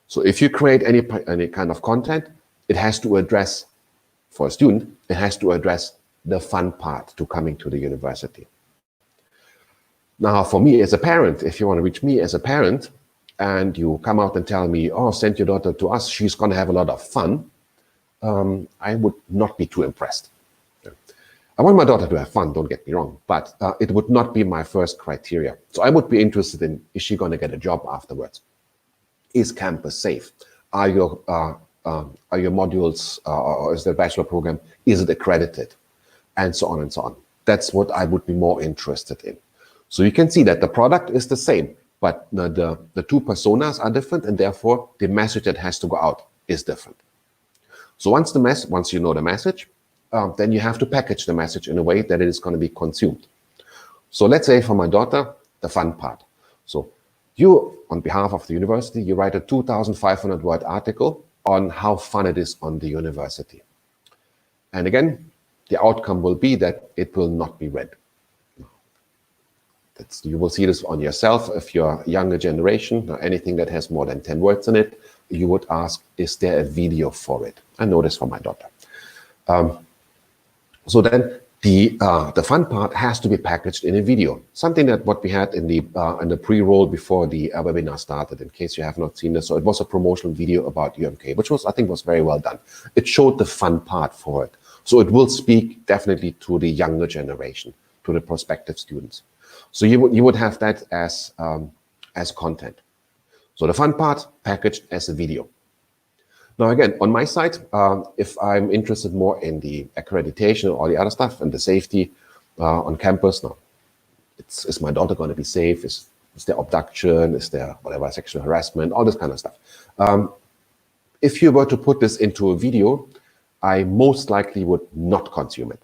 E: So if you create any kind of content, it has to address, for a student, it has to address the fun part to coming to the university. Now, for me as a parent, if you want to reach me as a parent, and you come out and tell me, oh, send your daughter to us, she's going to have a lot of fun, I would not be too impressed. I want my daughter to have fun, don't get me wrong, but it would not be my first criteria. So I would be interested in, is she going to get a job afterwards? Is campus safe? Are your modules, or is the bachelor program, is it accredited? and so on and so on. That's what I would be more interested in. So you can see that the product is the same, but the two personas are different, and therefore the message that has to go out is different. So once you know the message, then you have to package the message in a way that it is going to be consumed. So let's say for my daughter, the fun part. So you, on behalf of the university, you write a 2,500 word article on how fun it is on the university. And again, the outcome will be that it will not be read. You will see this on yourself. If you're a younger generation, or anything that has more than 10 words in it, you would ask, is there a video for it? I know this for my daughter. So then the fun part has to be packaged in a video. Something that what we had in the pre-roll before the webinar started, in case you have not seen this. So it was a promotional video about UMK, which I think was very well done. It showed the fun part for it. So it will speak definitely to the younger generation, to the prospective students. So you would have that as content. So the fun part packaged as a video. Now again, on my side, if I'm interested more in the accreditation or all the other stuff and the safety on campus, now is my daughter going to be safe? Is there abduction? Is there whatever, sexual harassment? All this kind of stuff. If you were to put this into a video, I most likely would not consume it.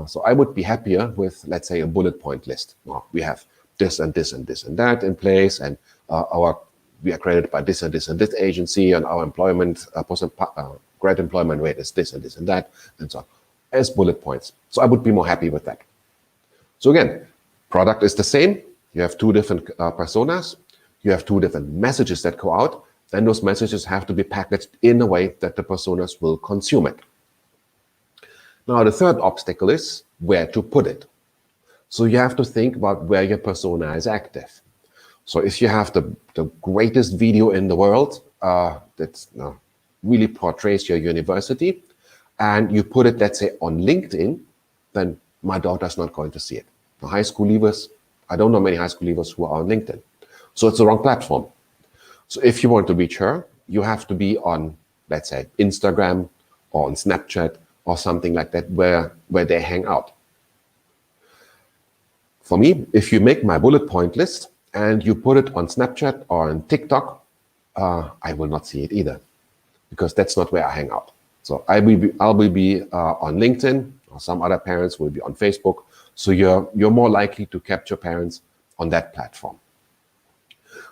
E: So I would be happier with, let's say, a bullet point list. Well, we have this and this and this and that in place, and we are accredited by this and this and this agency, and our employment grad employment rate is this and this and that, and so on, as bullet points. So I would be more happy with that. So again, product is the same. You have two different personas. You have two different messages that go out. Then those messages have to be packaged in a way that the personas will consume it. Now, the third obstacle is where to put it. So you have to think about where your persona is active. So if you have the greatest video in the world that really portrays your university, and you put it, let's say, on LinkedIn, then my daughter's not going to see it. The high school leavers, I don't know many high school leavers who are on LinkedIn. So it's the wrong platform. So if you want to reach her, you have to be on, let's say, Instagram or on Snapchat or something like that, where they hang out. For me, if you make my bullet point list and you put it on Snapchat or on TikTok, I will not see it either, because that's not where I hang out. So I will be on LinkedIn, or some other parents will be on Facebook. So you're more likely to capture parents on that platform.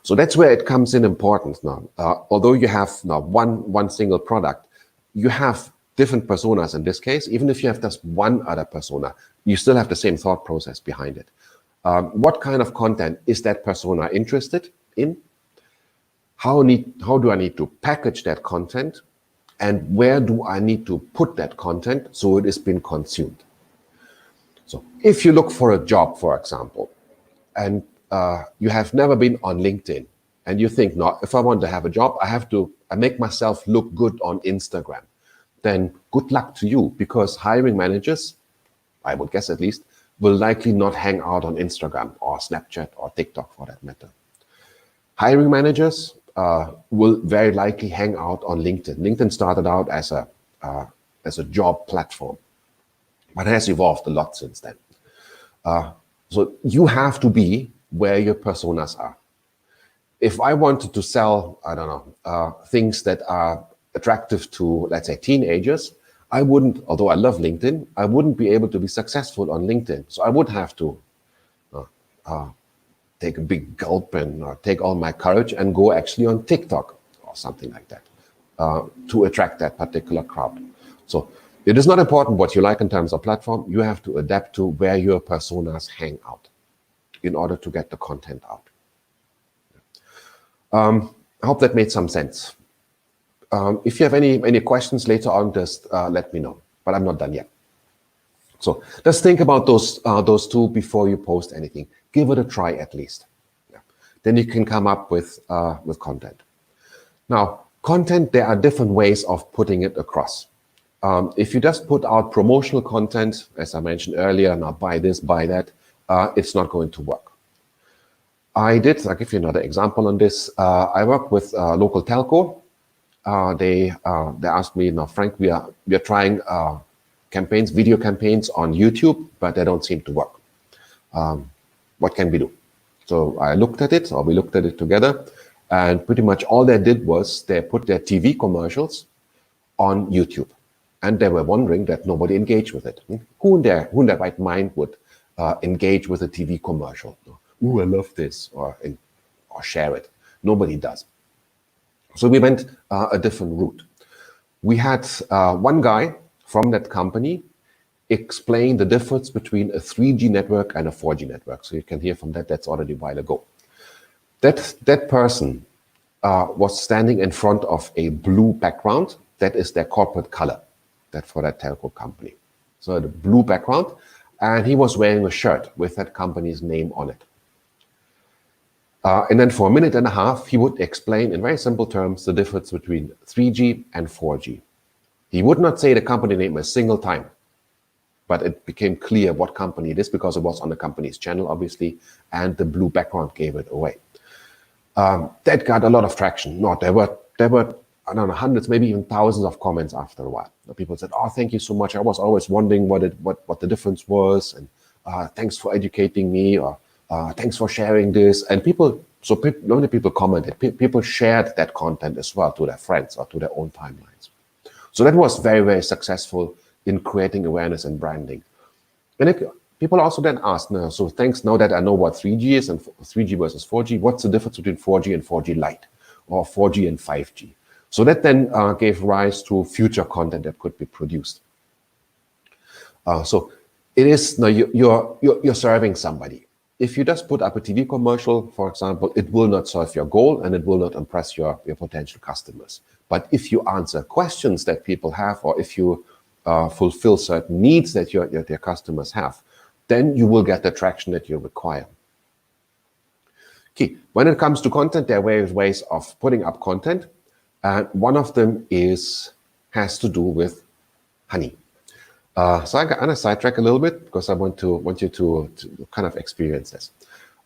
E: So that's where it comes in importance now. Although you have now one single product, you have different personas in this case. Even if you have just one other persona, you still have the same thought process behind it. What kind of content is that persona interested in? How do I need to package that content? And where do I need to put that content so it has been consumed? So if you look for a job, for example, and you have never been on LinkedIn, and you think, no, if I want to have a job, I make myself look good on Instagram, then good luck to you, because hiring managers, I would guess at least, will likely not hang out on Instagram or Snapchat or TikTok for that matter. Hiring managers will very likely hang out on LinkedIn. LinkedIn started out as a job platform, but has evolved a lot since then. So you have to be where your personas are. If I wanted to sell, I don't know, things that are attractive to, let's say, teenagers, I wouldn't, although I love LinkedIn, I wouldn't be able to be successful on LinkedIn. So I would have to take a big gulp and take all my courage and go actually on TikTok or something like that to attract that particular crowd. So it is not important what you like in terms of platform. You have to adapt to where your personas hang out in order to get the content out. I hope that made some sense. If you have any questions later on, just let me know, but I'm not done yet. So just think about those two before you post anything. Give it a try at least. Yeah. Then you can come up with content. Now, content, there are different ways of putting it across. If you just put out promotional content, as I mentioned earlier, now buy this, buy that, it's not going to work. I'll give you another example on this. I work with a local telco. They asked me, now Frank, we are trying campaigns, video campaigns on YouTube, but they don't seem to work. What can we do? So I looked at it, or we looked at it together, and pretty much all they did was they put their TV commercials on YouTube. And they were wondering that nobody engaged with it. Who in their right mind would engage with a TV commercial? Ooh, I love this, or share it. Nobody does. So we went a different route. We had one guy from that company explain the difference between a 3G network and a 4G network. So you can hear from that, that's already a while ago. That person was standing in front of a blue background. That is their corporate color, that for that telco company. So the blue background, and he was wearing a shirt with that company's name on it. And then for a minute and a half, he would explain in very simple terms the difference between 3G and 4G. He would not say the company name a single time, but it became clear what company it is because it was on the company's channel, obviously, and the blue background gave it away. That got a lot of traction. No, there were I don't know, hundreds, maybe even thousands of comments after a while. People said, "Oh, thank you so much. I was always wondering what the difference was, and thanks for educating me," or thanks for sharing this. And not only people commented, people shared that content as well to their friends or to their own timelines. So that was very, very successful in creating awareness and branding. And people also then asked, so thanks, now that I know what 3G is and 3G versus 4G, what's the difference between 4G and 4G Lite or 4G and 5G? So that then gave rise to future content that could be produced. So it is, now you're serving somebody. If you just put up a TV commercial, for example, it will not serve your goal and it will not impress your potential customers. But if you answer questions that people have, or if you fulfill certain needs that your customers have, then you will get the traction that you require. Okay, when it comes to content, there are various ways of putting up content. And one of them has to do with honey. So I'm going to sidetrack a little bit because I want you to kind of experience this.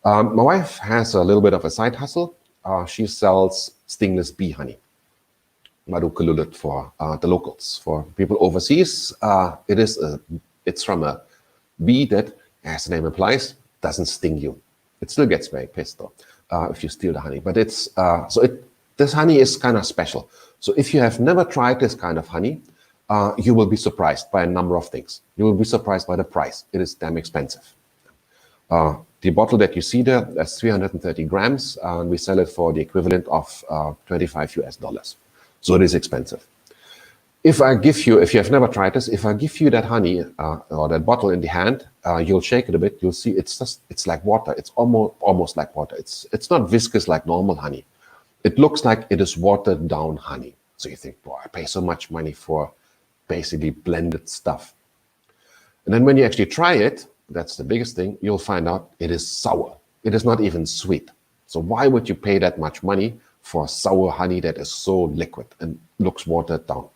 E: My wife has a little bit of a side hustle. She sells stingless bee honey. Madu Kalulut for the locals. For people overseas, it's from a bee that, as the name implies, doesn't sting you. It still gets very pissed though if you steal the honey. But this honey is kind of special. So if you have never tried this kind of honey, you will be surprised by a number of things. You will be surprised by the price. It is damn expensive. The bottle that you see there, that's 330 grams, and we sell it for the equivalent of 25 US dollars. So it is expensive. If you have never tried this, if I give you that honey or that bottle in the hand, you'll shake it a bit. You'll see it's like water. It's almost like water. It's not viscous like normal honey. It looks like it is watered down honey. So you think, boy, I pay so much money for basically blended stuff. And then when you actually try it, that's the biggest thing, you'll find out it is sour. It is not even sweet. So why would you pay that much money for sour honey that is so liquid and looks watered down?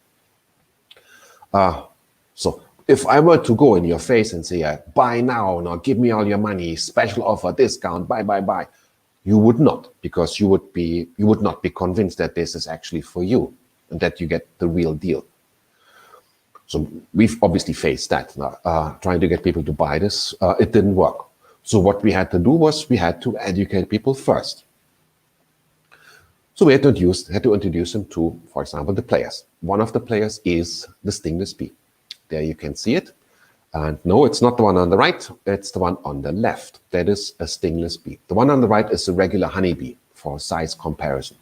E: So if I were to go in your face and say, buy now, give me all your money, special offer, discount, buy, you would not, because you would not be convinced that this is actually for you and that you get the real deal. So we've obviously faced that, trying to get people to buy this. It didn't work. So what we had to do was we had to educate people first. So we had to introduce them to, for example, the players. One of the players is the stingless bee. There you can see it. And no, it's not the one on the right, it's the one on the left. That is a stingless bee. The one on the right is a regular honeybee for size comparison.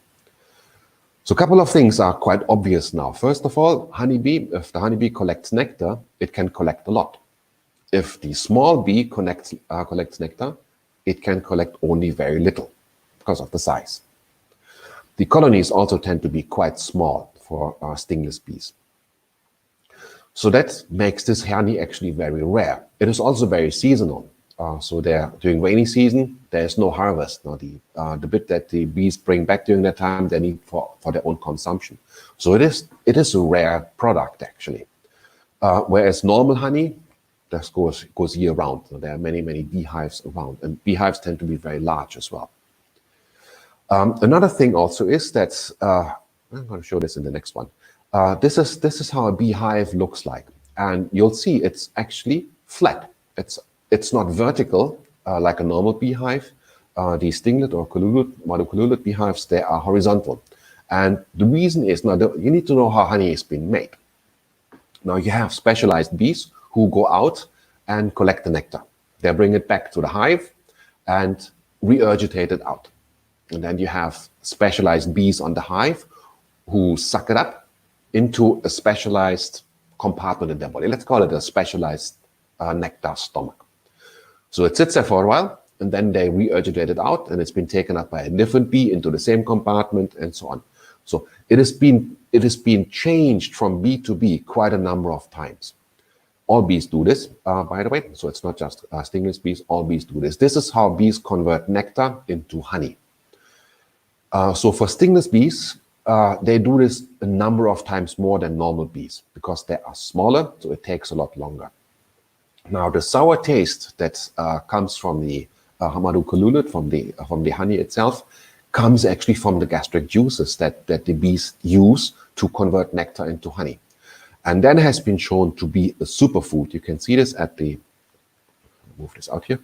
E: So a couple of things are quite obvious now. First of all, if the honeybee collects nectar, it can collect a lot. If the small bee collects nectar, it can collect only very little because of the size. The colonies also tend to be quite small for stingless bees. So that makes this honey actually very rare. It is also very seasonal. So during rainy season, there's no harvest. Now the bit that the bees bring back during that time, they need for their own consumption. So it is a rare product actually. Whereas normal honey, that goes year round. So there are many, many beehives around, and beehives tend to be very large as well. Another thing also is that, I'm going to show this in the next one. This is how a beehive looks like. and you'll see it's actually flat. It's not vertical like a normal beehive. The stinglet or monocollulet beehives, they are horizontal. And the reason is, now you need to know how honey is being made. Now you have specialized bees who go out and collect the nectar. They bring it back to the hive and regurgitate it out. And then you have specialized bees on the hive who suck it up into a specialized compartment in their body. Let's call it a specialized nectar stomach. So it sits there for a while, and then they regurgitate it out, and it's been taken up by a different bee into the same compartment, and so on. So it has been changed from bee to bee quite a number of times. All bees do this, by the way. So it's not just stingless bees. All bees do this. This is how bees convert nectar into honey. So for stingless bees, they do this a number of times more than normal bees because they are smaller, so it takes a lot longer. Now, the sour taste that comes from the monocollulet, from the honey itself, comes actually from the gastric juices that the bees use to convert nectar into honey. And then has been shown to be a superfood. You can see this at the, move this out here.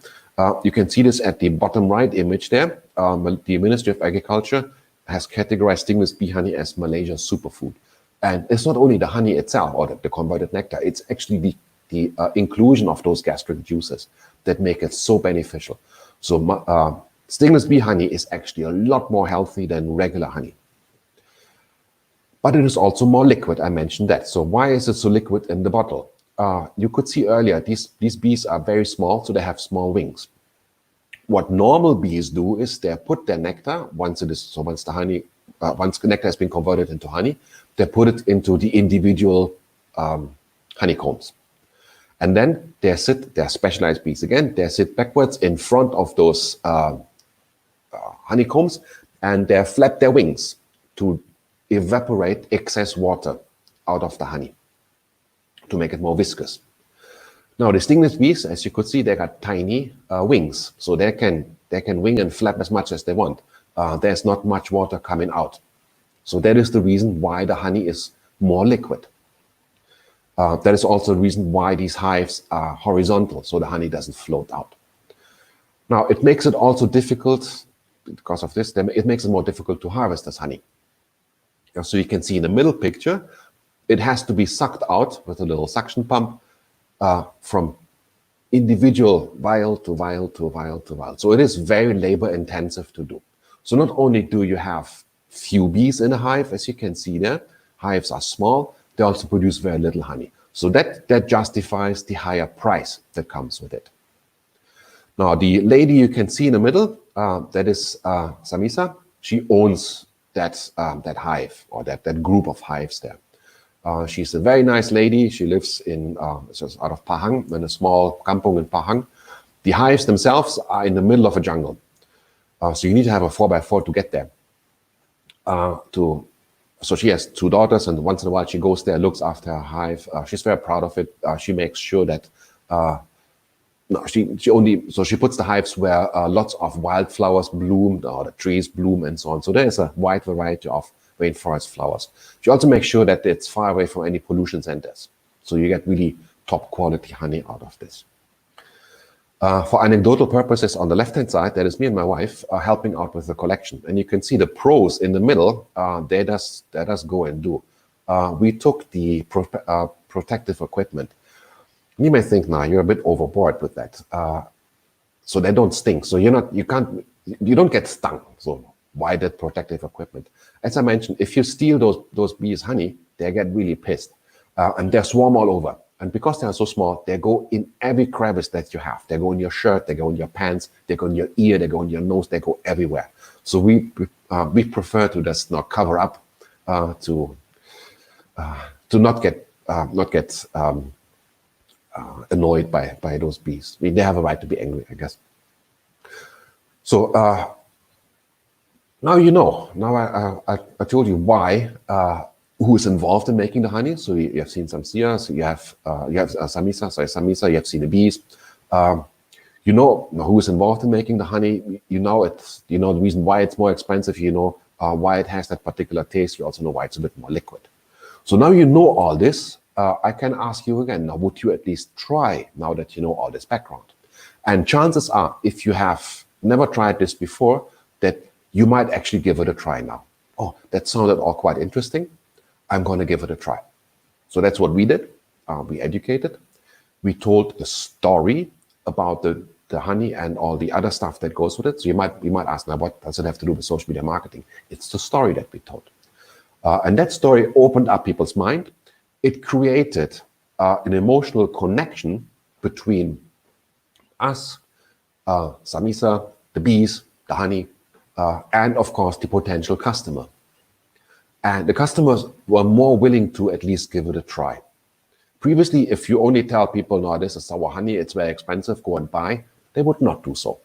E: You can see this at the bottom right image there. The Ministry of Agriculture has categorized stingless bee honey as Malaysia's superfood. And it's not only the honey itself or the converted nectar, it's actually the inclusion of those gastric juices that make it so beneficial. So stingless bee honey is actually a lot more healthy than regular honey. But it is also more liquid, I mentioned that. So why is it so liquid in the bottle? You could see earlier, these bees are very small, so they have small wings. What normal bees do is they put their nectar, once the nectar has been converted into honey, they put it into the individual honeycombs. And then they're specialized bees again, they sit backwards in front of those honeycombs, and they flap their wings to evaporate excess water out of the honey to make it more viscous. Now the stingless bees, as you could see, they got tiny wings, so they can wing and flap as much as they want. There's not much water coming out, so that is the reason why the honey is more liquid. That is also the reason why these hives are horizontal, so the honey doesn't float out. Now it makes it also difficult, because of this, it makes it more difficult to harvest this honey. So you can see in the middle picture, it has to be sucked out with a little suction pump from individual vial to vial to vial to vial. So it is very labor intensive to do. So not only do you have few bees in a hive, as you can see there, hives are small, they also produce very little honey. So that justifies the higher price that comes with it. Now the lady you can see in the middle, that is Samisa. She owns that hive, or that group of hives there. She's a very nice lady. She lives out of Pahang, in a small kampung in Pahang. The hives themselves are in the middle of a jungle. So you need to have a 4x4 to get there. So she has 2 daughters, and once in a while she goes there, looks after her hive. She's very proud of it. She makes sure that she puts the hives where lots of wildflowers bloom, or the trees bloom, and so on. So there is a wide variety of rainforest flowers. She also makes sure that it's far away from any pollution centers. So you get really top quality honey out of this. For anecdotal purposes, on the left-hand side, that is me and my wife helping out with the collection. And you can see the pros in the middle, they just go and do. We took the protective equipment. You may think, nah, you're a bit overboard with that. So they don't sting. So you don't get stung. So why that protective equipment? As I mentioned, if you steal those bees' honey, they get really pissed. And they swarm all over. And because they are so small, they go in every crevice that you have. They go in your shirt, they go in your pants, they go in your ear, they go in your nose, they go everywhere. So we prefer to just not cover up to not get annoyed by those bees. I mean, they have a right to be angry, I guess. So now you know. Now I told you why. Who is involved in making the honey? So you have seen Samsia, so you have Samisa. You have seen the bees. You know who is involved in making the honey. You know the reason why it's more expensive. You know why it has that particular taste. You also know why it's a bit more liquid. So now you know all this. I can ask you again, now would you at least try now that you know all this background? And chances are, if you have never tried this before, that you might actually give it a try now. Oh, that sounded all quite interesting. I'm going to give it a try. So that's what we did. We educated. We told the story about the honey and all the other stuff that goes with it. So you might ask, now what does it have to do with social media marketing? It's the story that we told. And that story opened up people's mind. It created an emotional connection between us, Samisa, the bees, the honey, and of course the potential customer. And the customers were more willing to at least give it a try. Previously, if you only tell people, no, this is our honey, it's very expensive, go and buy, they would not do so.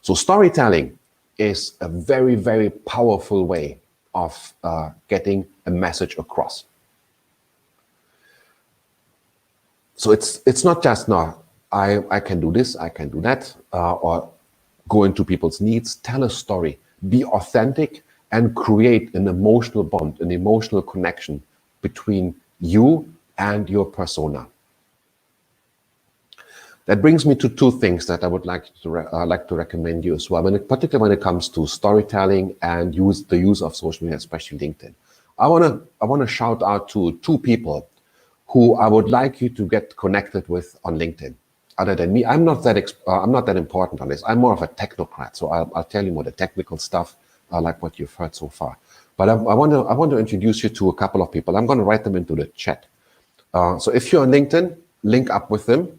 E: So storytelling is a very, very powerful way of getting a message across. So it's not just, no, I can do this, I can do that, or go into people's needs. Tell a story, be authentic, and create an emotional bond, an emotional connection between you and your persona. That brings me to two things that I would like to recommend you as well, particularly when it comes to storytelling and the use of social media, especially LinkedIn. I want to shout out to two people who I would like you to get connected with on LinkedIn. Other than me, I'm not that important on this. I'm more of a technocrat, so I'll tell you more the technical stuff, like what you've heard so far. But I want to introduce you to a couple of people. I'm going to write them into the chat. So if you're on LinkedIn, link up with them.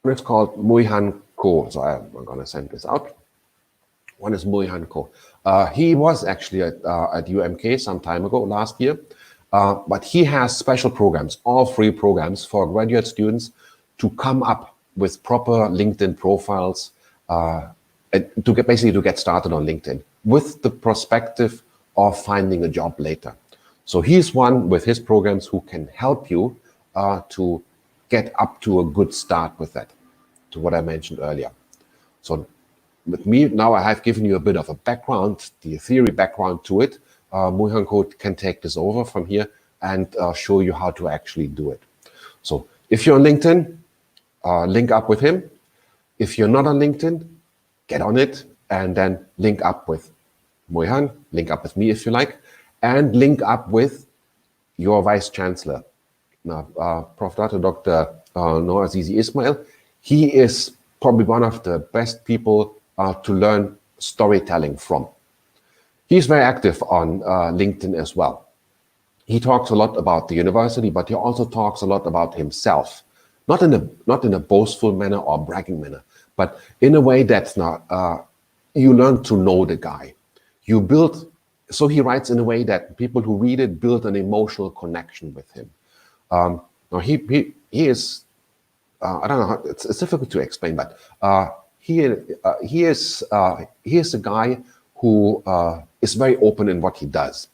E: It's called Muihan Ko. So I'm going to send this out. One is Muihan Ko. He was actually at UMK some time ago, last year. But he has special programs, all free programs for graduate students to come up with proper LinkedIn profiles, to get started on LinkedIn with the perspective of finding a job later. So he's one with his programs who can help you to get up to a good start with that, to what I mentioned earlier. So with me, now I have given you a bit of a background, the theory background to it. Muihan Ko can take this over from here and show you how to actually do it. So if you're on LinkedIn, link up with him. If you're not on LinkedIn, get on it and then link up with Muihan, link up with me if you like, and link up with your Vice Chancellor. Now, Prof. Dr. Noor Azizi Ismail, he is probably one of the best people to learn storytelling from. He's very active on LinkedIn as well. He talks a lot about the university, but he also talks a lot about himself, not in a boastful manner or bragging manner, but in a way that's not, you learn to know the guy. So he writes in a way that people who read it build an emotional connection with him. Now he is, I don't know how, it's difficult to explain, but he is a guy who is very open in what he does.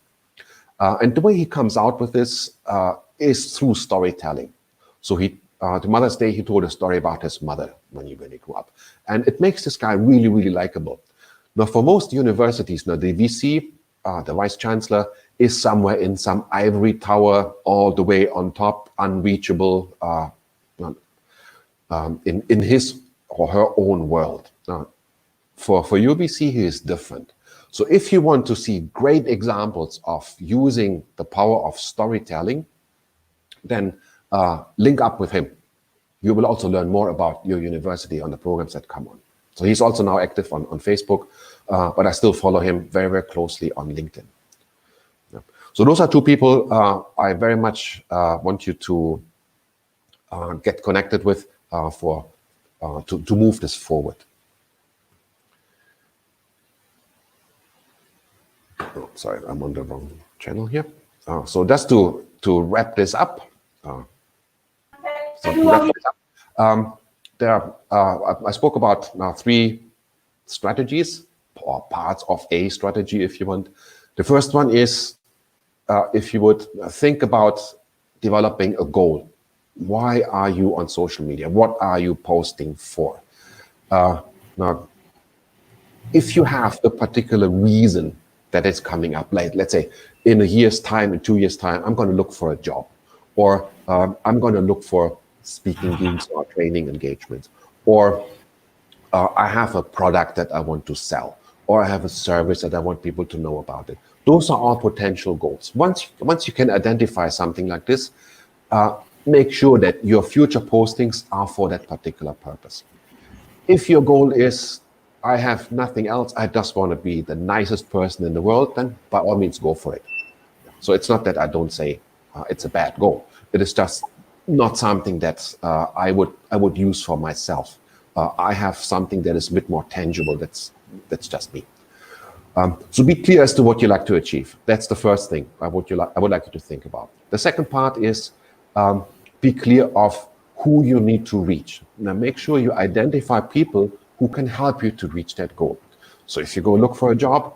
E: And the way he comes out with this is through storytelling. So the Mother's Day, he told a story about his mother when he grew up. And it makes this guy really, really likable. Now, for most universities, now the VC, the Vice Chancellor, is somewhere in some ivory tower all the way on top, unreachable in his or her own world. For UBC, he is different. So if you want to see great examples of using the power of storytelling, then link up with him. You will also learn more about your university on the programs that come on. So he's also now active on Facebook, but I still follow him very, very closely on LinkedIn. Yeah. So those are two people I very much want you to get connected with to move this forward. Oh, sorry, I'm on the wrong channel here. So just to wrap this up, I spoke about 3 strategies or parts of a strategy, if you want. The first one is if you would think about developing a goal. Why are you on social media? What are you posting for? Now, if you have a particular reason that is coming up. Like, let's say in a year's time, in 2 years' time, I'm going to look for a job, or I'm going to look for speaking gigs or training engagements, or I have a product that I want to sell, or I have a service that I want people to know about it. Those are all potential goals. Once you can identify something like this, make sure that your future postings are for that particular purpose. If your goal is, I have nothing else, I just want to be the nicest person in the world, then by all means go for it. So it's not that I don't say it's a bad goal. It is just not something that I would use for myself. I have something that is a bit more tangible. That's just me. So be clear as to what you like to achieve. That's the first thing I would like you to think about. The second part is be clear of who you need to reach. Now make sure you identify people who can help you to reach that goal. So if you go look for a job,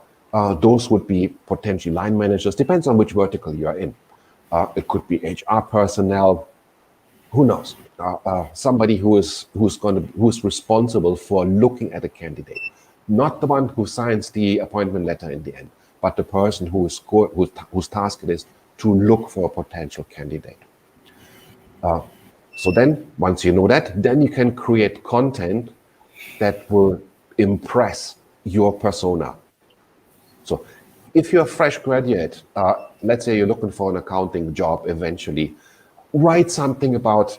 E: those would be potentially line managers. Depends on which vertical you are in. It could be HR personnel. Who knows? Somebody who's responsible for looking at a candidate, not the one who signs the appointment letter in the end, but the person whose task it is to look for a potential candidate. So then, once you know that, then you can create content that will impress your persona. So if you're a fresh graduate, let's say you're looking for an accounting job eventually, write something about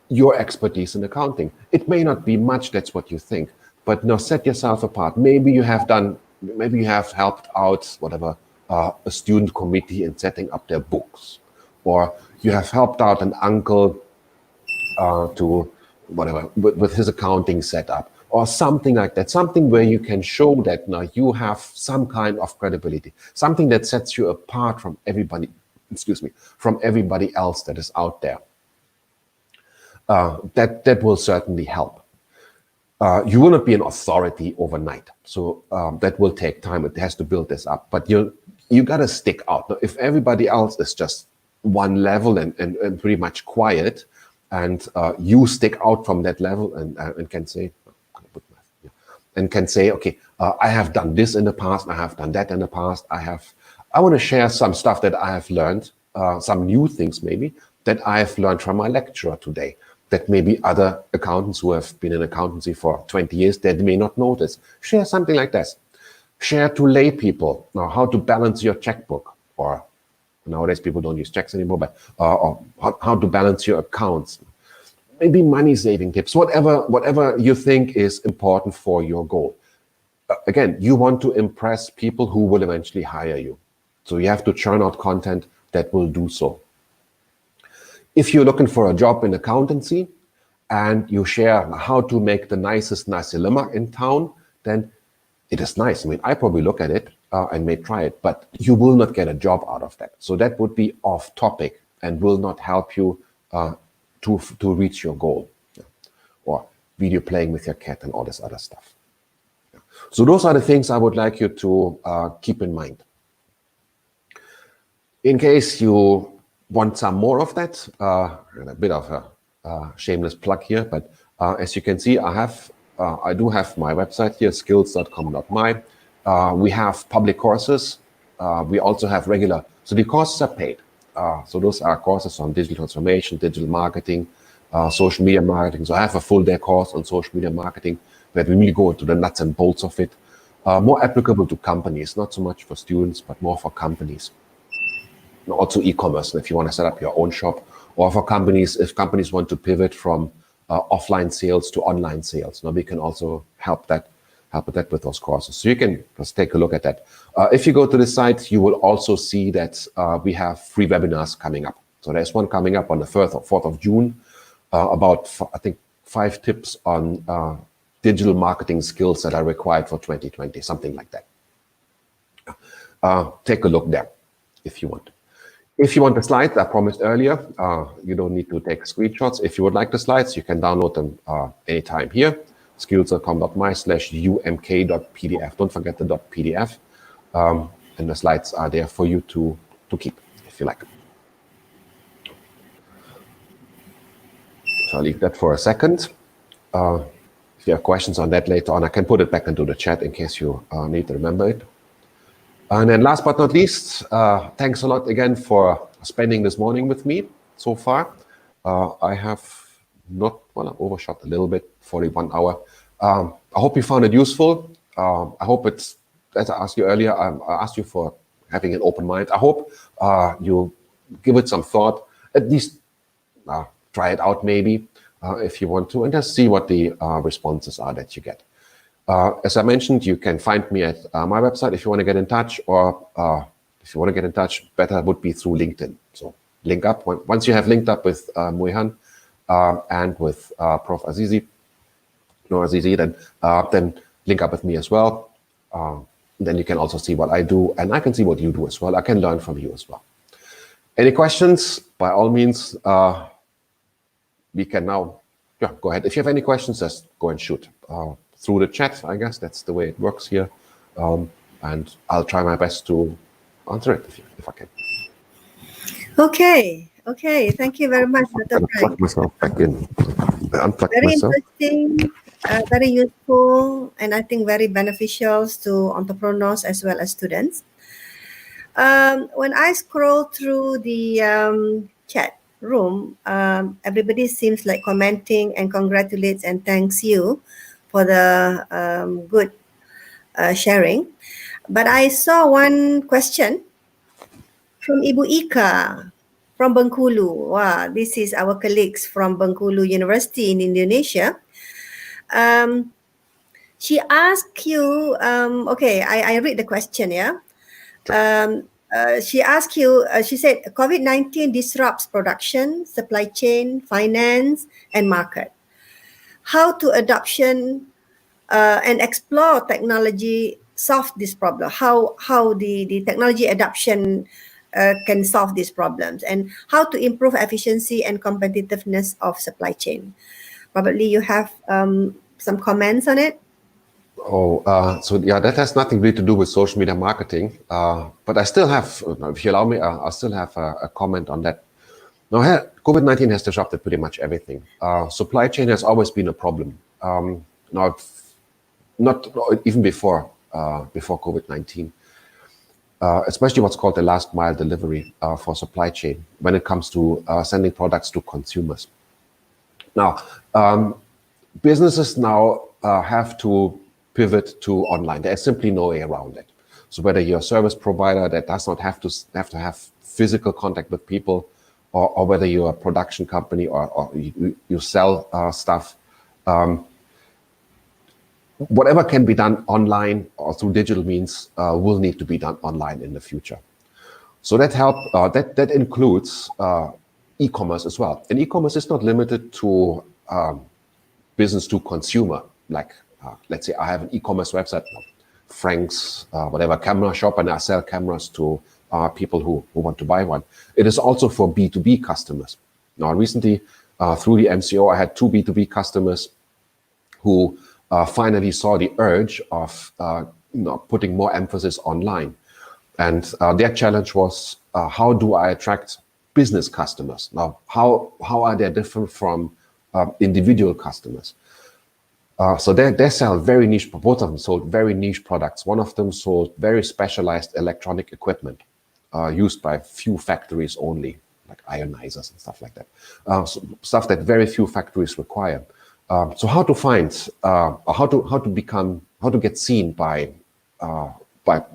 E: your expertise in accounting. It may not be much, that's what you think, but now set yourself apart. Maybe you have helped out, whatever, a student committee in setting up their books, or you have helped out an uncle to whatever with his accounting setup, or something like that. Something where you can show that now you have some kind of credibility, something that sets you apart from everybody. From everybody else that is out there. That will certainly help. You will not be an authority overnight, so that will take time. It has to build this up, but you got to stick out. Now, if everybody else is just one level and pretty much quiet, and you stick out from that level and can say, okay, I have done this in the past, I have done that in the past, I want to share some stuff that I have learned, some new things maybe, that I have learned from my lecturer today, that maybe other accountants who have been in accountancy for 20 years, that may not notice. Share something like this. Share to lay people now how to balance your checkbook, or nowadays people don't use checks anymore, but or how to balance your accounts. Maybe money saving tips, whatever you think is important for your goal. Again, you want to impress people who will eventually hire you. So you have to churn out content that will do so. If you're looking for a job in accountancy and you share how to make the nicest nasi lemak in town, then it is nice. I mean, I probably look at it and may try it, but you will not get a job out of that. So that would be off topic and will not help you to reach your goal. Or video playing with your cat and all this other stuff. So those are the things I would like you to keep in mind. In case you want some more of that, a bit of a shameless plug here, but as you can see, I do have my website here, skills.com.my. We have public courses. We also have regular, so the courses are paid. So those are courses on digital transformation, digital marketing, social media marketing. So I have a full day course on social media marketing where we really go into the nuts and bolts of it. More applicable to companies, not so much for students, but more for companies. And also e-commerce, if you want to set up your own shop, or for companies, if companies want to pivot from offline sales to online sales. Now we can also help with that with those courses. So you can just take a look at that. If you go to the site, you will also see that we have free webinars coming up. So there's one coming up on the 4th of June about, I think, 5 tips on digital marketing skills that are required for 2020, something like that. Take a look there if you want. If you want the slides, I promised earlier, you don't need to take screenshots. If you would like the slides, you can download them anytime here. skills.com.my/umk.pdf. Don't forget the .pdf. And the slides are there for you to keep, if you like. So I'll leave that for a second. If you have questions on that later on, I can put it back into the chat in case you need to remember it. And then last but not least, thanks a lot again for spending this morning with me so far. I have not, well, I overshot a little bit, 41 hour. I hope you found it useful. I hope it's, as I asked you earlier, I asked you for having an open mind. I hope you give it some thought, at least try it out maybe if you want to, and just see what the responses are that you get. As I mentioned, you can find me at my website if you want to get in touch, or if you want to get in touch, better would be through LinkedIn. So link up. Once you have linked up with Muihan and with Prof. Azizi, then link up with me as well. Then you can also see what I do, and I can see what you do as well. I can learn from you as well. Any questions? By all means, we can now go ahead. If you have any questions, just go and shoot through the chat. I guess that's the way it works here, and I'll try my best to answer it if I can.
D: Okay. Thank you very much, Dr. Frank.
E: Unplug myself back in.
D: Very interesting, very useful, and I think very beneficial to entrepreneurs as well as students. When I scroll through the chat room, everybody seems like commenting and congratulates and thanks you for the good sharing. But I saw one question from Ibu Ika from Bengkulu. Wow, this is our colleagues from Bengkulu University in Indonesia. She asked you, okay, I read the question, yeah? She asked you, she said, COVID-19 disrupts production, supply chain, finance, and market. How to adoption and explore technology solve this problem? How the technology adoption can solve these problems, and how to improve efficiency and competitiveness of supply chain? Probably you have some comments on it.
E: So yeah, that has nothing really to do with social media marketing. But I still have, if you allow me, I'll still have a comment on that. Now, COVID-19 has disrupted pretty much everything. Supply chain has always been a problem. Now, not even before COVID-19. Especially what's called the last mile delivery for supply chain when it comes to sending products to consumers. Now, businesses now have to pivot to online. There is simply no way around it. So whether you're a service provider that does not have to have physical contact with people, or whether you're a production company or you sell stuff, whatever can be done online or through digital means will need to be done online in the future. So that includes e-commerce as well. And e-commerce is not limited to business to consumer. Like let's say I have an e-commerce website, Frank's whatever camera shop, and I sell cameras to people who want to buy one. It is also for B2B customers. Now recently through the MCO, I had 2 B2B customers who finally saw the urge of putting more emphasis online. And their challenge was, how do I attract business customers? Now, how are they different from individual customers? So they sell very niche, both of them sold very niche products. One of them sold very specialized electronic equipment used by few factories only, like ionizers and stuff like that. So stuff that very few factories require. So how to find, how to get seen by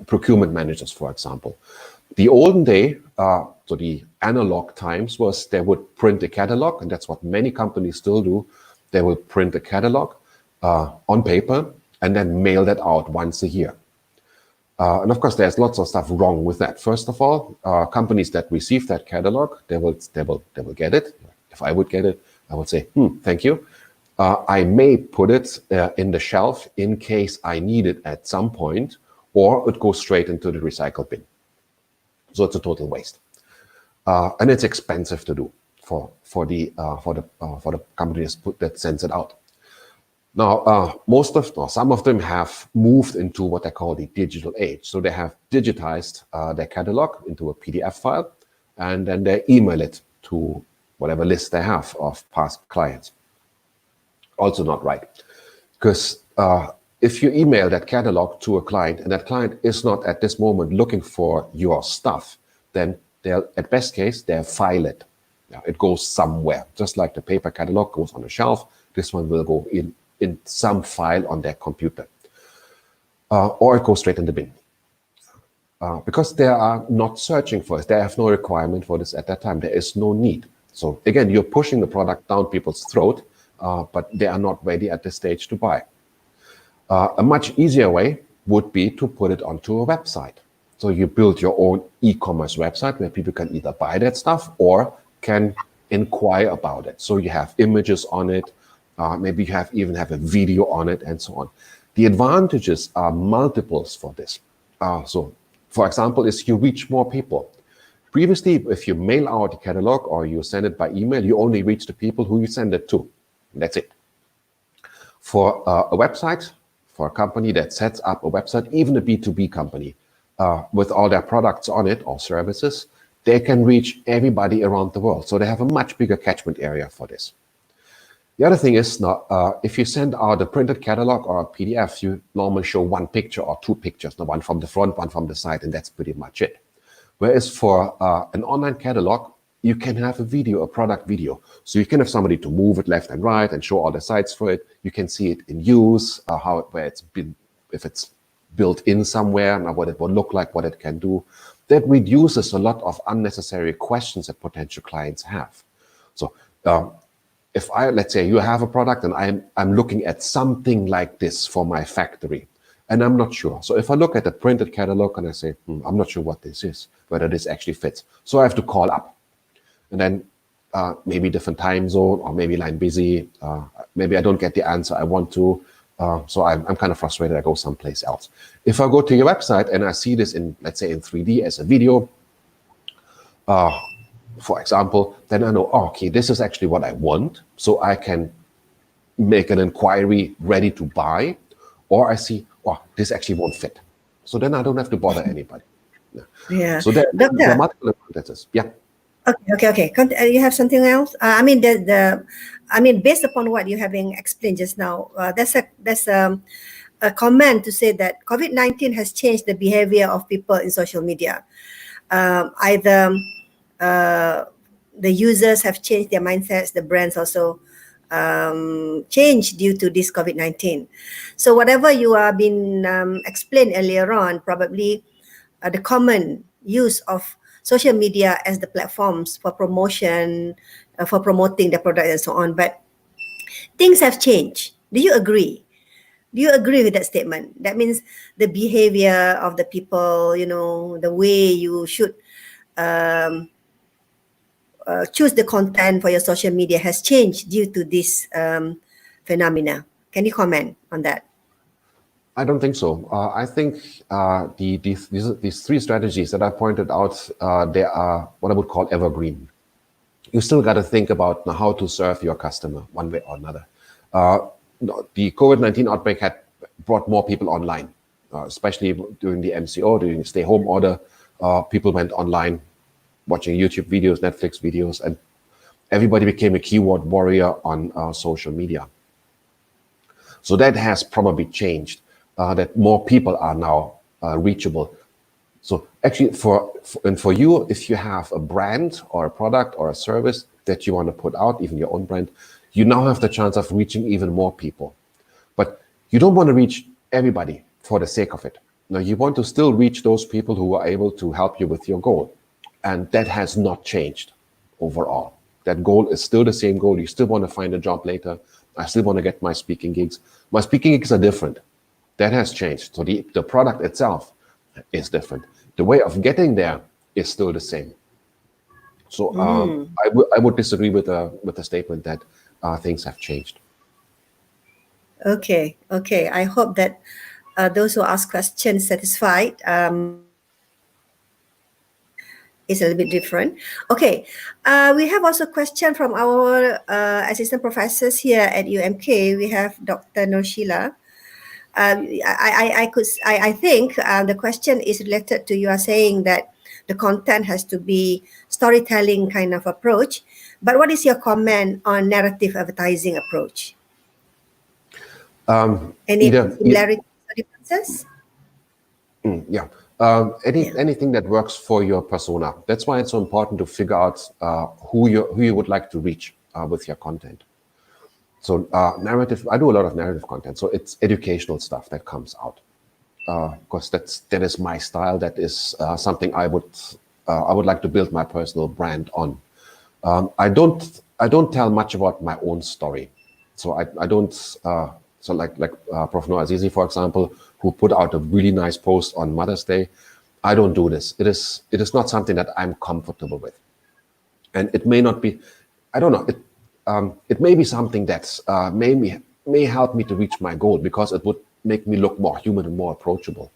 E: procurement managers, for example. The olden day, so the analog times was they would print a catalog, and that's what many companies still do. They will print a catalog on paper and then mail that out once a year. And of course, there's lots of stuff wrong with that. First of all, companies that receive that catalog, they will get it. If I would get it, I would say, thank you. I may put it in the shelf in case I need it at some point, or it goes straight into the recycle bin. So it's a total waste, and it's expensive to do for the companies that sends it out. Now, some of them have moved into what they call the digital age. So they have digitized their catalog into a PDF file, and then they email it to whatever list they have of past clients. Also not right, because if you email that catalog to a client and that client is not at this moment looking for your stuff, then they'll, at best case, they'll file it. Yeah, it goes somewhere, just like the paper catalog goes on a shelf. This one will go in some file on their computer, or it goes straight in the bin. Because they are not searching for it. They have no requirement for this at that time. There is no need. So again, you're pushing the product down people's throat, but they are not ready at this stage to buy. A much easier way would be to put it onto a website. So you build your own e-commerce website where people can either buy that stuff or can inquire about it. So you have images on it, maybe you even have a video on it, and so on. The advantages are multiples for this. So, for example, is you reach more people. Previously, if you mail out a catalog or you send it by email, you only reach the people who you send it to. That's it. For a website, for a company that sets up a website, even a B2B company, with all their products on it or services, they can reach everybody around the world. So they have a much bigger catchment area for this. The other thing is, now, if you send out a printed catalog or a PDF, you normally show one picture or two pictures, one from the front, one from the side, and that's pretty much it. Whereas for an online catalog, you can have a video, a product video. So you can have somebody to move it left and right and show all the sides for it. You can see it in use, where it's been, if it's built in somewhere, and what it will look like, what it can do. That reduces a lot of unnecessary questions that potential clients have. So if let's say you have a product and I'm looking at something like this for my factory, and I'm not sure. So if I look at the printed catalog and I say, I'm not sure what this is, whether this actually fits. So I have to call up. And then maybe different time zone, or maybe line busy. Maybe I don't get the answer I want to. So I'm kind of frustrated. I go someplace else. If I go to your website and I see this in, let's say, in 3D as a video, for example, then I know, okay, this is actually what I want. So I can make an inquiry ready to buy, or I see, this actually won't fit. So then I don't have to bother anybody.
D: Yeah.
E: So there are multiple advantages. Yeah.
D: Okay. You have something else? I mean, based upon what you having explained just now, there's a comment to say that COVID-19 has changed the behavior of people in social media. Either the users have changed their mindsets, the brands also changed due to this COVID-19. So whatever you have been explained earlier on, probably the common use of social media as the platforms for promotion, for promoting the product and so on. But things have changed. Do you agree? Do you agree with that statement? That means the behavior of the people, the way you should choose the content for your social media has changed due to this phenomena. Can you comment on that?
E: I don't think so. I think these three strategies that I pointed out, they are what I would call evergreen. You still got to think about how to serve your customer one way or another. The COVID-19 outbreak had brought more people online, especially during the MCO, during the stay-home order. People went online watching YouTube videos, Netflix videos, and everybody became a keyword warrior on social media. So that has probably changed. That more people are now reachable. So actually for you, if you have a brand or a product or a service that you want to put out, even your own brand, you now have the chance of reaching even more people. But you don't want to reach everybody for the sake of it. Now you want to still reach those people who are able to help you with your goal. And that has not changed overall. That goal is still the same goal. You still want to find a job later. I still want to get my speaking gigs. My speaking gigs are different. That has changed. So the product itself is different. The way of getting there is still the same. So I would disagree with the statement that things have changed.
D: Okay. I hope that those who ask questions satisfied. It's a little bit different. Okay. We have also a question from our assistant professors here at UMK. We have Dr. Noshila. I think the question is related to, you are saying that the content has to be storytelling kind of approach. But what is your comment on narrative advertising approach? Any
E: Either,
D: similarities or differences?
E: yeah.
D: Yeah.
E: Anything that works for your persona. That's why it's so important to figure out who you would like to reach with your content. So narrative, I do a lot of narrative content. So it's educational stuff that comes out. Because that is my style. That is something I would like to build my personal brand on. I don't tell much about my own story, so I don't. So like Prof. Noor Azizi, for example, who put out a really nice post on Mother's Day. I don't do this. It is not something that I'm comfortable with, and it may not be. I don't know. It may be something that may help me to reach my goal because it would make me look more human and more approachable.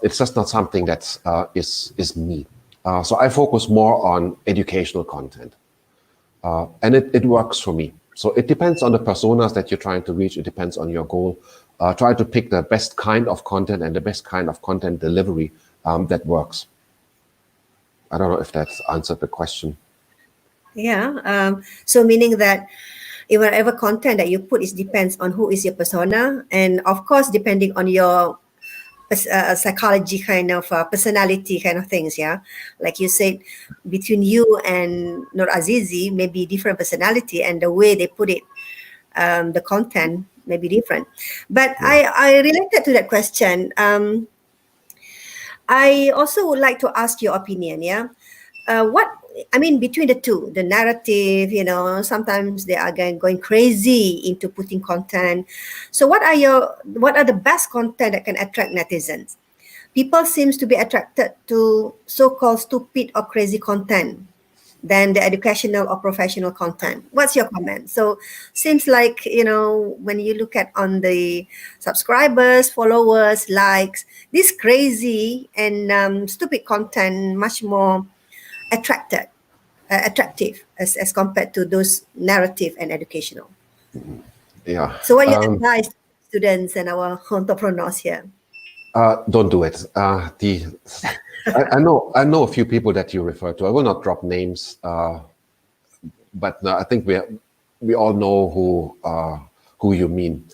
E: It's just not something that is me. So I focus more on educational content, and it works for me. So it depends on the personas that you're trying to reach. It depends on your goal. Try to pick the best kind of content and the best kind of content delivery that works. I don't know if that's answered the question.
D: Yeah. So meaning that whatever content that you put, it depends on who is your persona, and of course, depending on your psychology kind of personality kind of things. Yeah, like you said, between you and Nur Azizi, maybe different personality, and the way they put it, the content may be different. But I related to that question. I also would like to ask your opinion. Yeah, what I mean between the two, the narrative, sometimes they are going crazy into putting content. So what are the best content that can attract netizens? People seems to be attracted to so-called stupid or crazy content than the educational or professional content. What's your comment? So seems like, when you look at on the subscribers, followers, likes, this crazy and stupid content much more attractive as compared to those narrative and educational.
E: Yeah.
D: So what you advise students and our entrepreneurs here?
E: Don't do it. I know a few people that you refer to. I will not drop names, but I think we all know who you mean.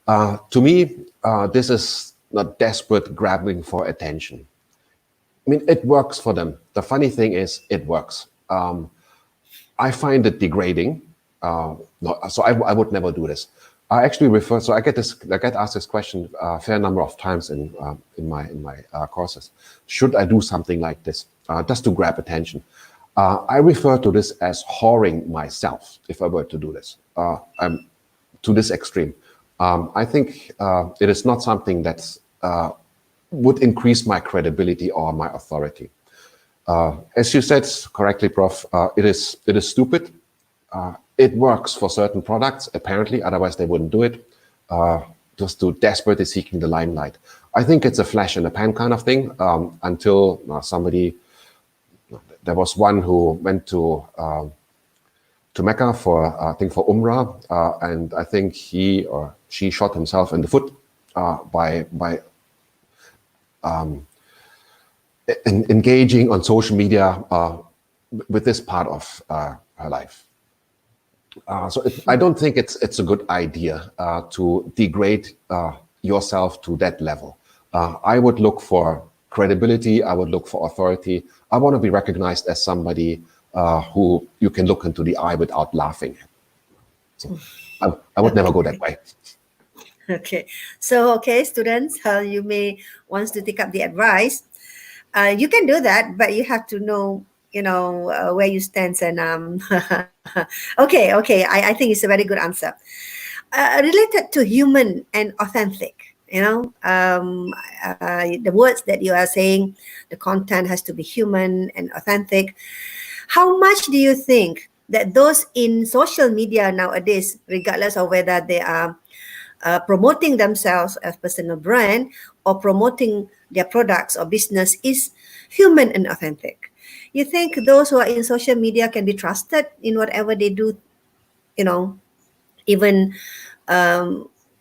E: To me, this is not desperate grabbing for attention. I mean, it works for them. The funny thing is, it works. I find it degrading. So I would never do this. I actually refer. So I get asked this question a fair number of times in my courses. Should I do something like this just to grab attention? I refer to this as whoring myself if I were to do this. I'm to this extreme. I think it is not something that would increase my credibility or my authority. As you said correctly, Prof, it is stupid. It works for certain products, apparently, otherwise they wouldn't do it, just to desperately seeking the limelight. I think it's a flash in the pan kind of thing until there was one who went to Mecca for Umrah, and I think he or she shot himself in the foot by engaging on social media with this part of her life. So I don't think it's a good idea to degrade yourself to that level. I would look for credibility. I would look for authority. I want to be recognized as somebody who you can look into the eye without laughing. So I would never go that way.
D: Okay. So, students, you may want to take up the advice. You can do that, but you have to know, where you stand. And okay. I think it's a very good answer. Related to human and authentic, the words that you are saying, the content has to be human and authentic. How much do you think that those in social media nowadays, regardless of whether they are promoting themselves as personal brand or promoting their products or business, is human and authentic? You think those who are in social media can be trusted in whatever they do, even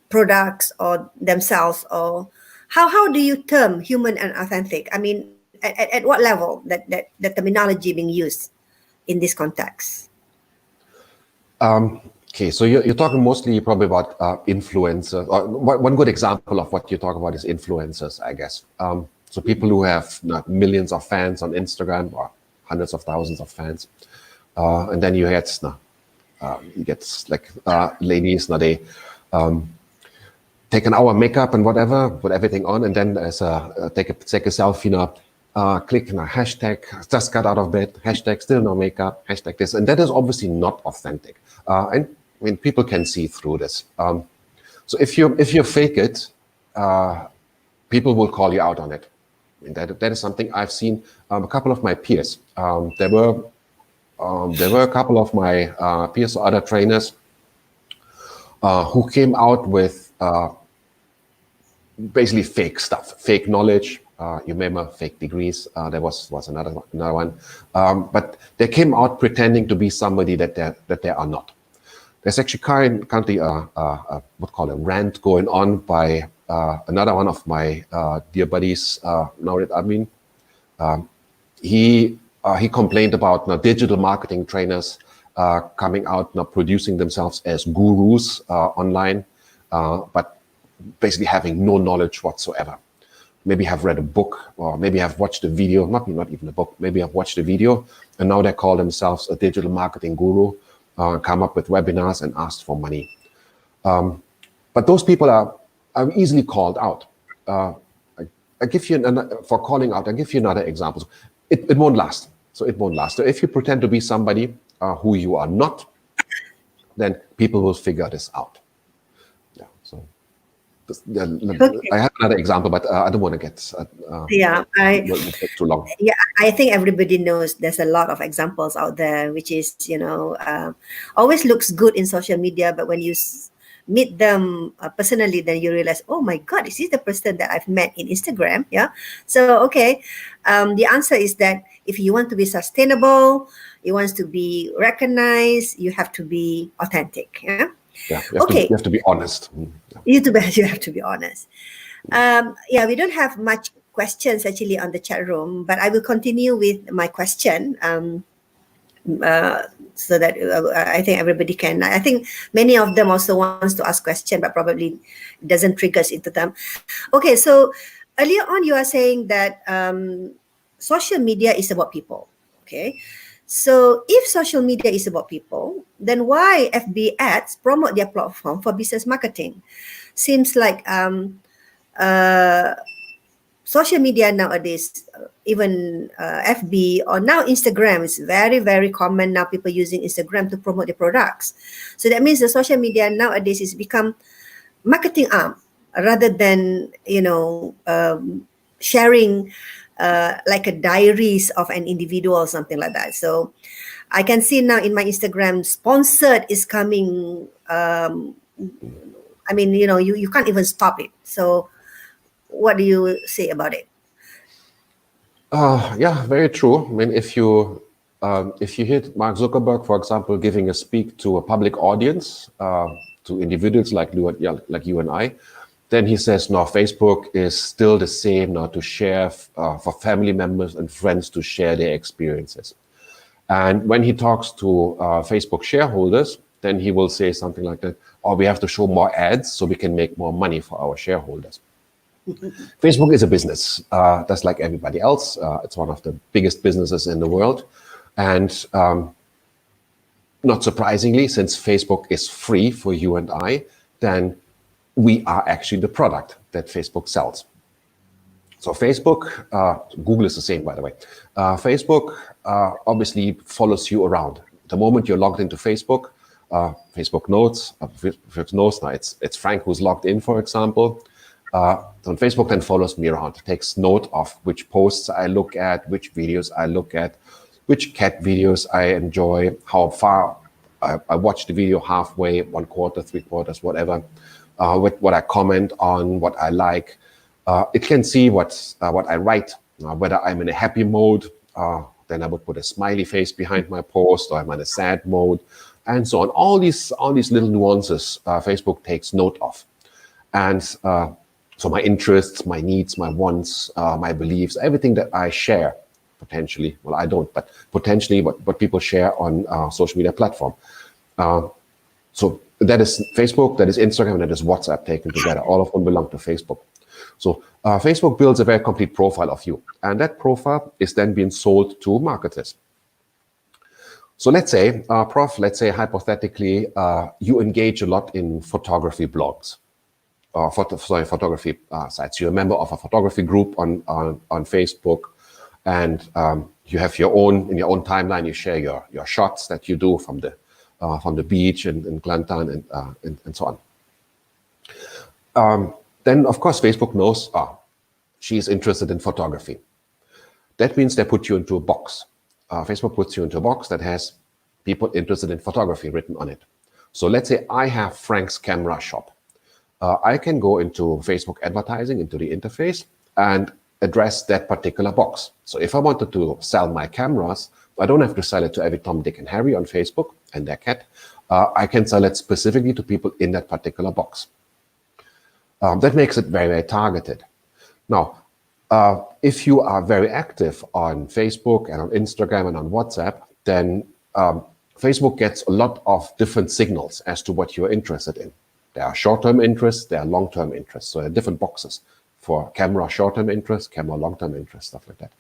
D: products or themselves? Or how do you term human and authentic? I mean, at what level that the terminology being used in this context?
E: Okay, so you're talking mostly probably about influencers. Or one good example of what you talk about is influencers, I guess. So people who have millions of fans on Instagram or hundreds of thousands of fans, and then you get like ladies now they take an hour makeup and whatever, put everything on, and then take a selfie now. Click on a hashtag, just got out of bed, hashtag still no makeup, hashtag this. And that is obviously not authentic. And I mean, people can see through this. So if you fake it, people will call you out on it. I mean, that is something I've seen a couple of my peers. There were a couple of my peers or other trainers who came out with basically fake stuff, fake knowledge. You remember fake degrees? There was another one, but they came out pretending to be somebody that they are not. There's actually currently a rant going on by another one of my dear buddies, Naurit Amin. He complained about digital marketing trainers coming out now producing themselves as gurus online, but basically having no knowledge whatsoever. Maybe have read a book or maybe have watched a video, not even a book, maybe have watched a video, and now they call themselves a digital marketing guru, come up with webinars and ask for money. But those people are easily called out. I give you for calling out, I'll give you another example. It won't last. So it won't last. So if you pretend to be somebody who you are not, then people will figure this out. Yeah. So I have another example, but I don't want to get too long.
D: Yeah, I think everybody knows there's a lot of examples out there, which is always looks good in social media, but when you meet them personally, then you realize, oh my God, is this the person that I've met in Instagram? Yeah. So okay, the answer is that if you want to be sustainable, you want to be recognized, you have to be authentic. Yeah.
E: Yeah. You have to be honest.
D: You have to be honest. We don't have much questions actually on the chat room, but I will continue with my question so that I think everybody can. I think many of them also wants to ask question, but probably doesn't trigger into them. Okay, so earlier on you are saying that social media is about people. Okay. So if social media is about people, then why FB ads promote their platform for business marketing? Seems like social media nowadays, even FB or now Instagram is very, very common now. People using Instagram to promote their products. So that means the social media nowadays is become marketing arm rather than, sharing like a diaries of an individual or something like that. So I can see now in my Instagram, sponsored is coming. You can't even stop it. So what do you say about it?
E: Yeah, very true. I mean, if you hit Mark Zuckerberg, for example, giving a speak to a public audience, to individuals like you and I, then he says, no, Facebook is still the same now to share for family members and friends to share their experiences. And when he talks to Facebook shareholders, then he will say something like that, or we have to show more ads so we can make more money for our shareholders. Facebook is a business, just like everybody else. It's one of the biggest businesses in the world. And not surprisingly, since Facebook is free for you and I, then we are actually the product that Facebook sells. So Facebook, Google is the same, by the way. Facebook obviously follows you around. The moment you're logged into Facebook, Facebook knows now it's Frank who's logged in, for example. So Facebook then follows me around, takes note of which posts I look at, which videos I look at, which cat videos I enjoy, how far I watch the video, halfway, 1/4, 3/4, whatever. What I comment on, what I like. It can see what I write, whether I'm in a happy mode, then I would put a smiley face behind my post, or I'm in a sad mode, and so on. All these little nuances Facebook takes note of. And so my interests, my needs, my wants, my beliefs, everything that I share, potentially, well, I don't, but potentially what people share on social media platform. So that is Facebook, that is Instagram, and that is WhatsApp taken together. All of them belong to Facebook. So Facebook builds a very complete profile of you, and that profile is then being sold to marketers. So let's say, let's say hypothetically, you engage a lot in photography blogs, or photography sites. You're a member of a photography group on Facebook, and you have in your own timeline, you share your shots that you do from the beach in Kelantan and so on. Then of course Facebook knows, she's interested in photography. That means they put you into a box. Facebook puts you into a box that has people interested in photography written on it. So let's say I have Frank's camera shop. I can go into Facebook advertising, into the interface, and address that particular box. So if I wanted to sell my cameras, I don't have to sell it to every Tom, Dick, and Harry on Facebook and their cat. I can sell it specifically to people in that particular box. That makes it very, very targeted. Now, if you are very active on Facebook and on Instagram and on WhatsApp, then Facebook gets a lot of different signals as to what you're interested in. There are short-term interests, there are long-term interests. So there are different boxes for camera short-term interest, camera long-term interest, stuff like that.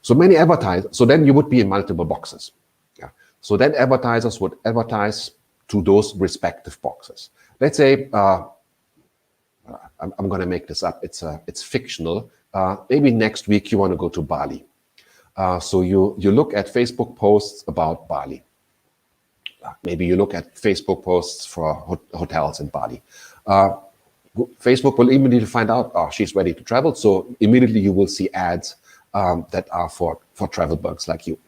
E: So many advertisers, so then you would be in multiple boxes. Yeah. So then advertisers would advertise to those respective boxes. Let's say, I'm going to make this up. It's fictional. Maybe next week you want to go to Bali. So you look at Facebook posts about Bali. Maybe you look at Facebook posts for hotels in Bali. Facebook will immediately find out, she's ready to travel. So immediately you will see ads that are for travel bugs like you.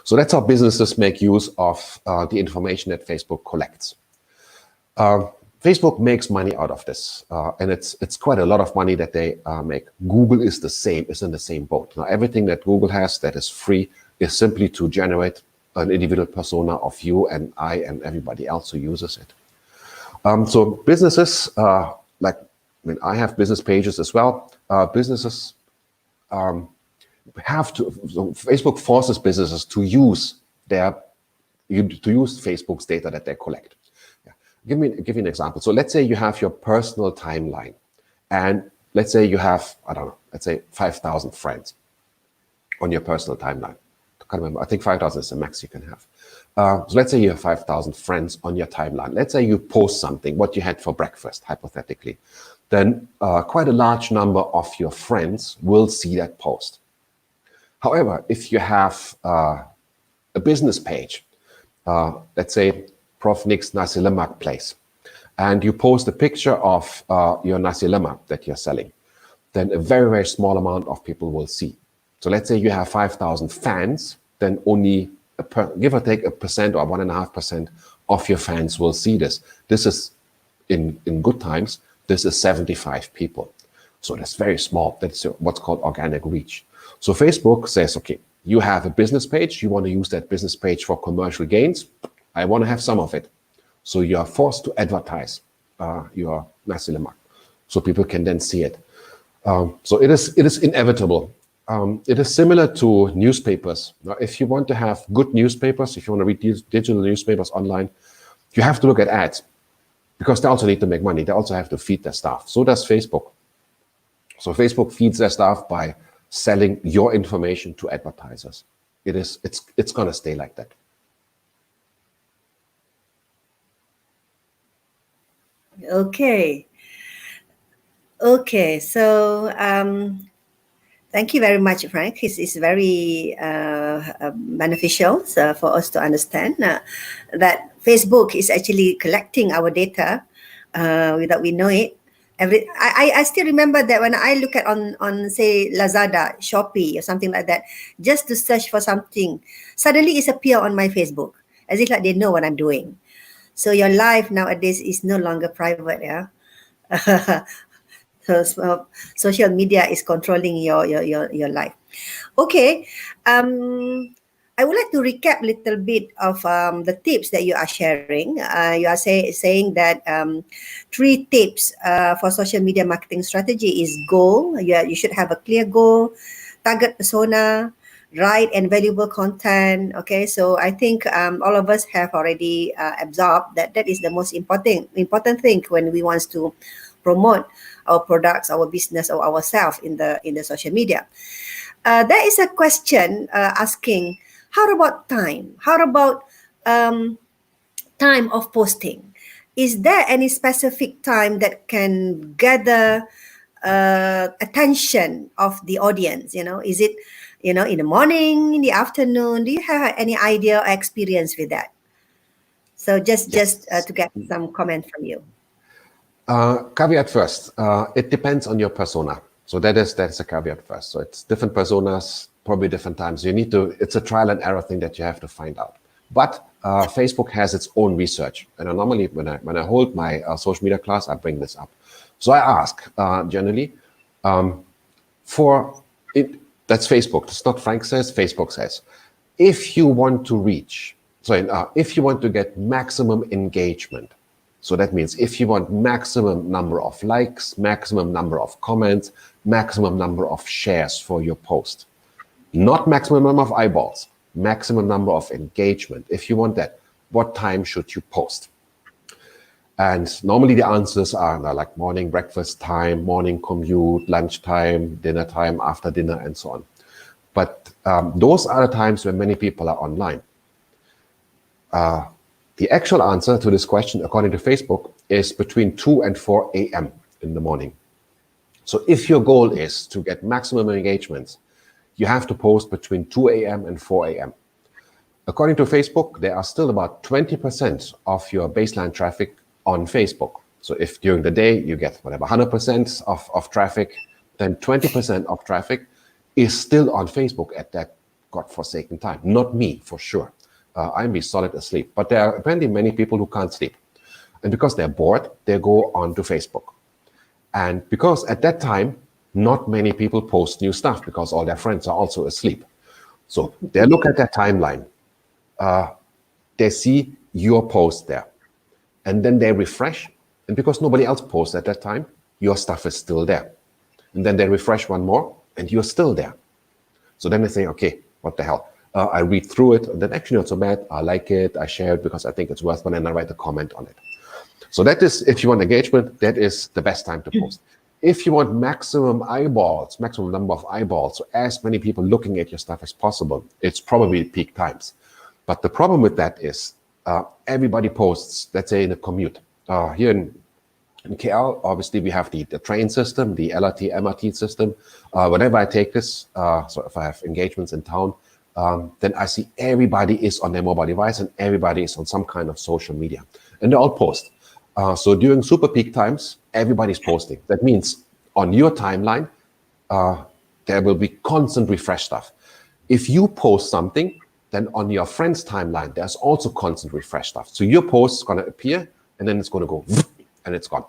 E: So that's how businesses make use of the information that Facebook collects. Facebook makes money out of this, and it's quite a lot of money that they make. Google is in the same boat. Now, everything that Google has that is free is simply to generate an individual persona of you and I and everybody else who uses it. So businesses, I have business pages as well. Businesses have to. So Facebook forces businesses to use Facebook's data that they collect. Give you an example. So let's say you have your personal timeline, and let's say you have, let's say 5,000 friends on your personal timeline. I can't remember. I think 5,000 is the max you can have. So let's say you have 5,000 friends on your timeline. Let's say you post something, what you had for breakfast, hypothetically. Then quite a large number of your friends will see that post. However, if you have a business page, let's say Prof. Nick's nasi lemak place, and you post a picture of your nasi lemak that you're selling, then a very, very small amount of people will see. So let's say you have 5,000 fans, then only give or take 1% or 1.5% of your fans will see this. This is, in good times, this is 75 people. So that's very small. That's what's called organic reach. So Facebook says, okay, you have a business page. You want to use that business page for commercial gains. I want to have some of it. So you are forced to advertise your nasi lemak, so people can then see it. So it is inevitable. It is similar to newspapers. Now, if you want to have good newspapers, if you want to read digital newspapers online, you have to look at ads, because they also need to make money. They also have to feed their staff. So does Facebook. So Facebook feeds their staff by selling your information to advertisers. It's going to stay like that.
D: Okay. So thank you very much, Frank. It's very beneficial for us to understand that Facebook is actually collecting our data without we know it. I still remember that when I look at on say Lazada, Shopee, or something like that, just to search for something, suddenly it's appear on my Facebook, as if like they know what I'm doing. So your life nowadays is no longer private, yeah. So social media is controlling your life. Okay, I would like to recap a little bit of the tips that you are sharing. You are saying that 3 tips for social media marketing strategy is goal. You should have a clear goal, target persona, right and valuable content. Okay, so I think all of us have already absorbed that that is the most important thing when we want to promote our products, our business, or ourselves in the social media. There is a question asking, how about time? How about time of posting? Is there any specific time that can gather attention of the audience? Is it, in the morning, in the afternoon? Do you have any idea or experience with that? So just
E: Yes.
D: to get some comment from you.
E: Caveat first, it depends on your persona. So that's a caveat first. So it's different personas, probably different times. It's a trial and error thing that you have to find out. But Facebook has its own research. And I normally, when I hold my social media class, I bring this up. So I ask generally for it, that's Facebook. It's not Frank says, Facebook says. If you want to if you want to get maximum engagement, so that means if you want maximum number of likes, maximum number of comments, maximum number of shares for your post, not maximum number of eyeballs, maximum number of engagement. If you want that, what time should you post? And normally the answers are like morning breakfast time, morning commute, lunchtime, dinner time, after dinner, and so on. But those are the times when many people are online. The actual answer to this question, according to Facebook, is between 2 and 4 a.m. in the morning. So if your goal is to get maximum engagement, you have to post between 2 a.m. and 4 a.m. According to Facebook, there are still about 20% of your baseline traffic on Facebook. So if during the day you get whatever 100% of traffic, then 20% of traffic is still on Facebook at that godforsaken time. Not me, for sure. I'm be solid asleep. But there are apparently many people who can't sleep. And because they're bored, they go onto Facebook. And because at that time, not many people post new stuff because all their friends are also asleep. So they look at their timeline. They see your post there. And then they refresh. And because nobody else posts at that time, your stuff is still there. And then they refresh one more, and you're still there. So then they say, okay, what the hell? I read through it, and then actually not so bad. I like it. I share it because I think it's worth it, and I write a comment on it. So that is, if you want engagement, that is the best time to post. If you want maximum eyeballs, maximum number of eyeballs, so as many people looking at your stuff as possible, it's probably peak times. But the problem with that is everybody posts, let's say in a commute. Here in KL, obviously we have the train system, the LRT, MRT system. Whenever I take this, so if I have engagements in town, then I see everybody is on their mobile device and everybody is on some kind of social media. And they all post. So during super peak times, everybody's posting. That means on your timeline, there will be constant refresh stuff. If you post something, then on your friend's timeline, there's also constant refresh stuff. So your post is going to appear, and then it's going to go, and it's gone.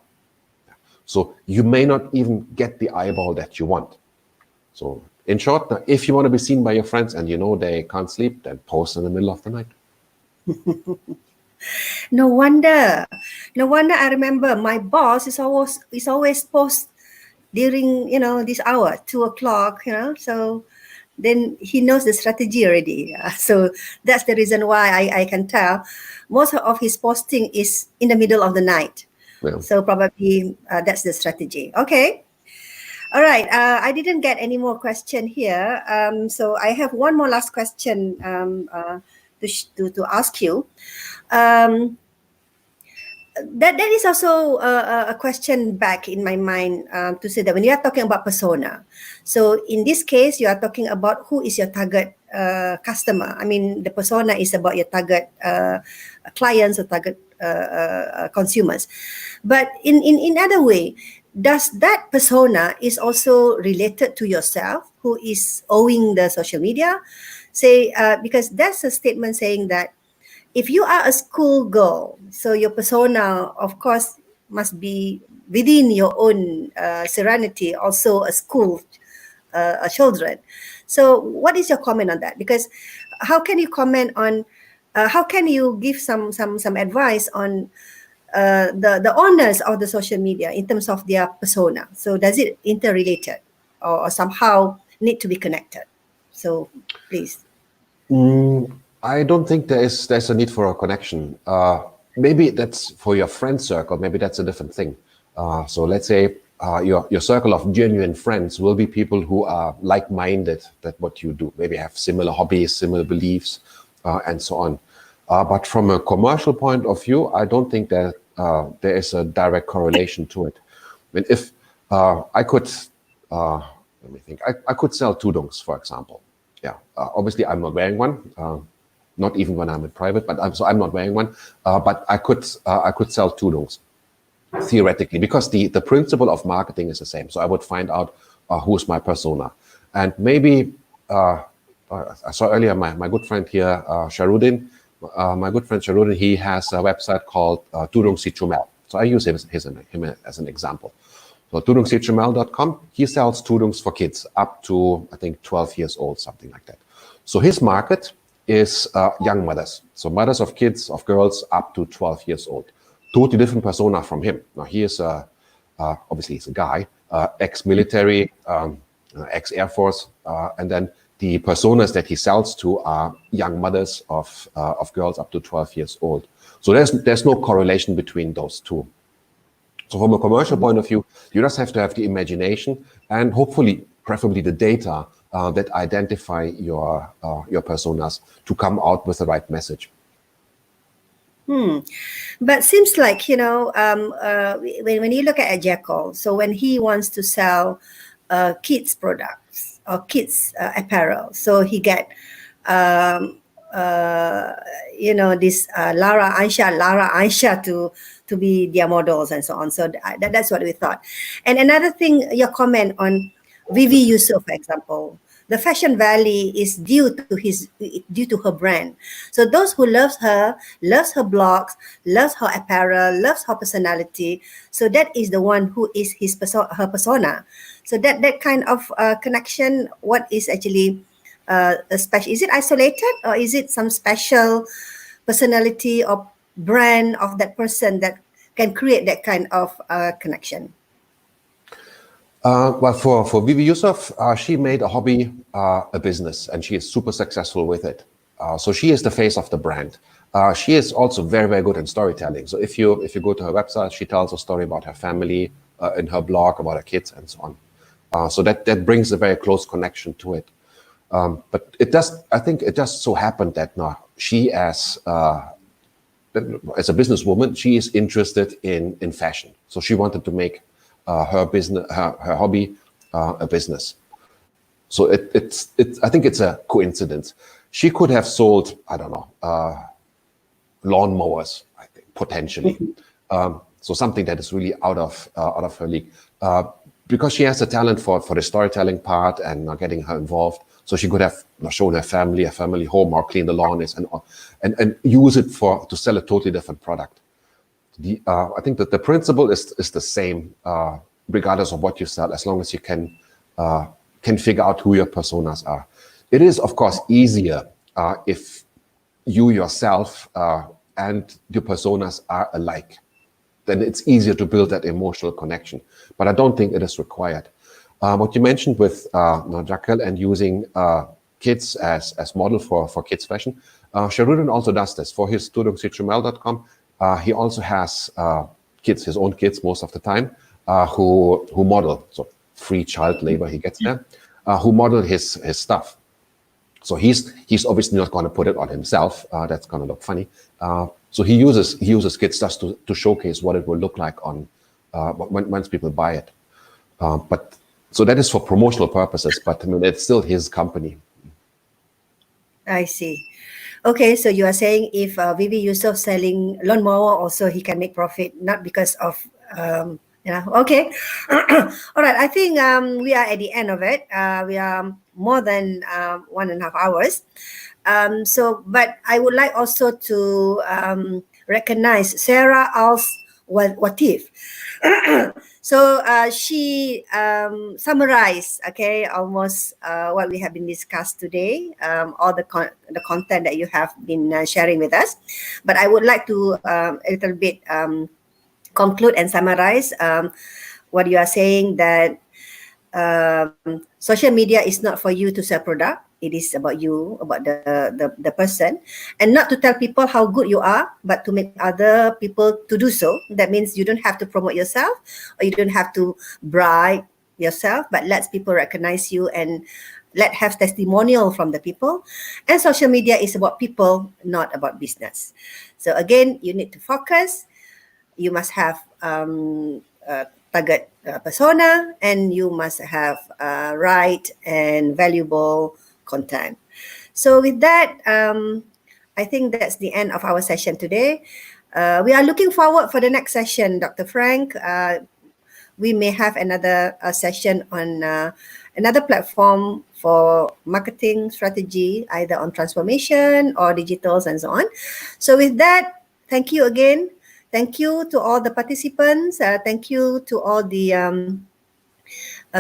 E: So you may not even get the eyeball that you want. So in short, if you want to be seen by your friends and you know they can't sleep, then post in the middle of the night.
D: No wonder I remember my boss is always post during this hour, 2:00, so then he knows the strategy already. So that's the reason why I can tell most of his posting is in the middle of the night.
E: Yeah.
D: So probably that's the strategy. Okay. All right. I didn't get any more question here. So I have one more last question to ask you. That is also a question back in my mind to say that when you are talking about persona, so in this case you are talking about who is your target customer. I mean, the persona is about your target clients or target consumers. But in other way, does that persona is also related to yourself, who is owning the social media? Say because that's a statement saying that if you are a school girl, so your persona, of course, must be within your own serenity, also a school children. So what is your comment on that? Because how can you comment on, how can you give some advice on the owners of the social media in terms of their persona? So does it interrelated or somehow need to be connected? So please.
E: I don't think there's a need for a connection. Maybe that's for your friend circle. Maybe that's a different thing. So let's say your circle of genuine friends will be people who are like-minded that what you do. Maybe have similar hobbies, similar beliefs, and so on. But from a commercial point of view, I don't think that there is a direct correlation to it. I mean, if I could, let me think, I could sell tudungs, for example. Yeah, obviously I'm not wearing one, not even when I'm in private, but I'm not wearing one. But I could sell tudungs theoretically, because the principle of marketing is the same. So I would find out who's my persona, and maybe I saw earlier my good friend here, Sharudin. My good friend Sharudin, he has a website called Tudung Si Chumel. So I use him as an example. So tudungsichumel.com, he sells tudungs for kids up to, I think, 12 years old, something like that. So his market is young mothers. So mothers of kids, of girls up to 12 years old. Totally different persona from him. Now he is, obviously he's a guy, ex-military, ex-Air Force, and then the personas that he sells to are young mothers of girls up to 12 years old. So there's no correlation between those two. So from a commercial point of view, you just have to have the imagination and hopefully, preferably the data that identify your personas to come out with the right message.
D: But seems like, when you look at Jekyll, so when he wants to sell kids products or kids apparel, so he get this Lara Aisha to be their models and so on. So that's what we thought. And another thing, your comment on Vivi Yusuf, for example, the Fashion Valley is due to her brand. So those who loves her blogs, loves her apparel, loves her personality. So that is the one who is her persona. So that kind of connection, what is actually special? Is it isolated, or is it some special personality or brand of that person that can create that kind of connection?
E: Well, for Vivi Yusuf, she made a hobby a business, and she is super successful with it. So she is the face of the brand. She is also very, very good in storytelling. So if you go to her website, she tells a story about her family, in her blog about her kids and so on. So that brings a very close connection to it. But I think it just so happened that she as a businesswoman, she is interested in fashion. So she wanted to make her business, her hobby, a business. So I think it's a coincidence. She could have sold, I don't know, lawnmowers, I think, potentially. So something that is really out of her league, because she has a talent for the storytelling part and getting her involved. So she could have shown her family, a family home, or clean the lawn and use it to sell a totally different product. I think that the principle is the same, regardless of what you sell, as long as you can figure out who your personas are. It is, of course, easier if you yourself and your personas are alike. Then it's easier to build that emotional connection. But I don't think it is required. What you mentioned with Jackal and using kids as model for kids fashion, Sharudin also does this for his tudungsichumel.com. He also has kids, his own kids most of the time, who model, so free child labor he gets there, who model his stuff. So he's obviously not going to put it on himself. That's going to look funny. So he uses kids just to showcase what it will look like on once people buy it. But so that is for promotional purposes. But I mean, it's still his company.
D: I see. Okay, so you are saying if Vivi Yusuf selling lawnmower, also he can make profit, not because of okay. All right, I think we are at the end of it. We are more than 1.5 hours. But I would like also to recognize Sarah Watif. So she summarized, almost what we have been discussed today, all the content that you have been sharing with us. But I would like to a little bit conclude and summarize what you are saying, that social media is not for you to sell product. it is about you, about the person, and not to tell people how good you are, but to make other people to do so. That means you don't have to promote yourself, or you don't have to brag yourself, but let people recognize you and let have testimonial from the people. And social media is about people, not about business. So again, you need to focus. You must have target persona, and you must have right and valuable content. So with that, I think that's the end of our session today. We are looking forward for the next session, Dr. Frank. We may have another session on another platform for marketing strategy, either on transformation or digitals and so on. So with that, thank you again. Thank you to all the participants. Thank you to all the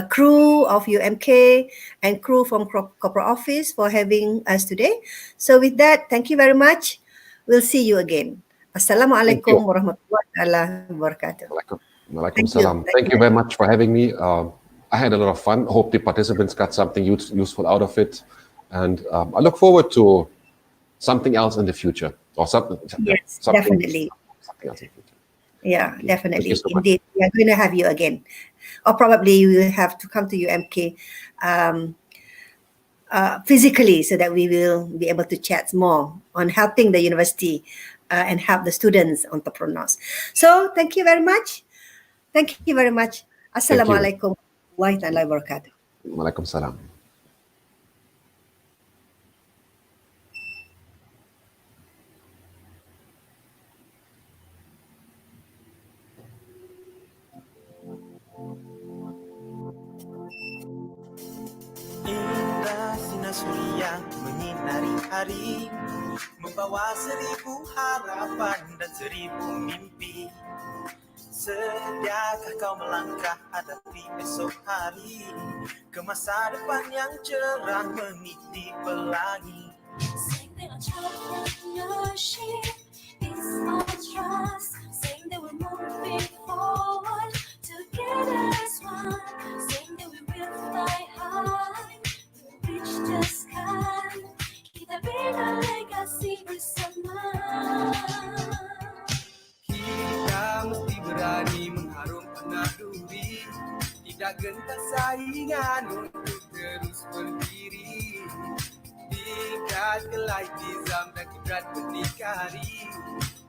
D: crew of UMK and crew from corporate office for having us today. So with that, thank you very much. We'll see you again. Assalamualaikum warahmatullahi wabarakatuh.
E: Walaikum salam. Thank you very much for having me. I had a lot of fun. Hope the participants got something useful out of it. And I look forward to something else in the future. Or something.
D: Yes, definitely.
E: Something else in the future.
D: Yeah, definitely.
E: So
D: indeed. We are going to have you again. Or probably you will have to come to UMK physically, so that we will be able to chat more on helping the university and help the students, entrepreneurs. So thank you very much. Thank you very much. Assalamualaikum warahmatullahi wabarakatuh.
E: Walaikum salam.
A: Indah sinar surya menyinari hari, membawa 1000 harapan dan 1000 mimpi. Sediakah kau melangkah hadapi esok hari, ke masa depan yang cerah meniti pelangi.
B: Saying that entrepreneurship is our trust. Saying that we're moving forward together as one. Saying that we will fly high, we'll reach the sky. Kita bina legasi bersama.
A: Kita mesti berani mengharumkan duri, tidak gentar saingan untuk terus berdiri. Tingkat kelai nizam dan kibrat berdikari,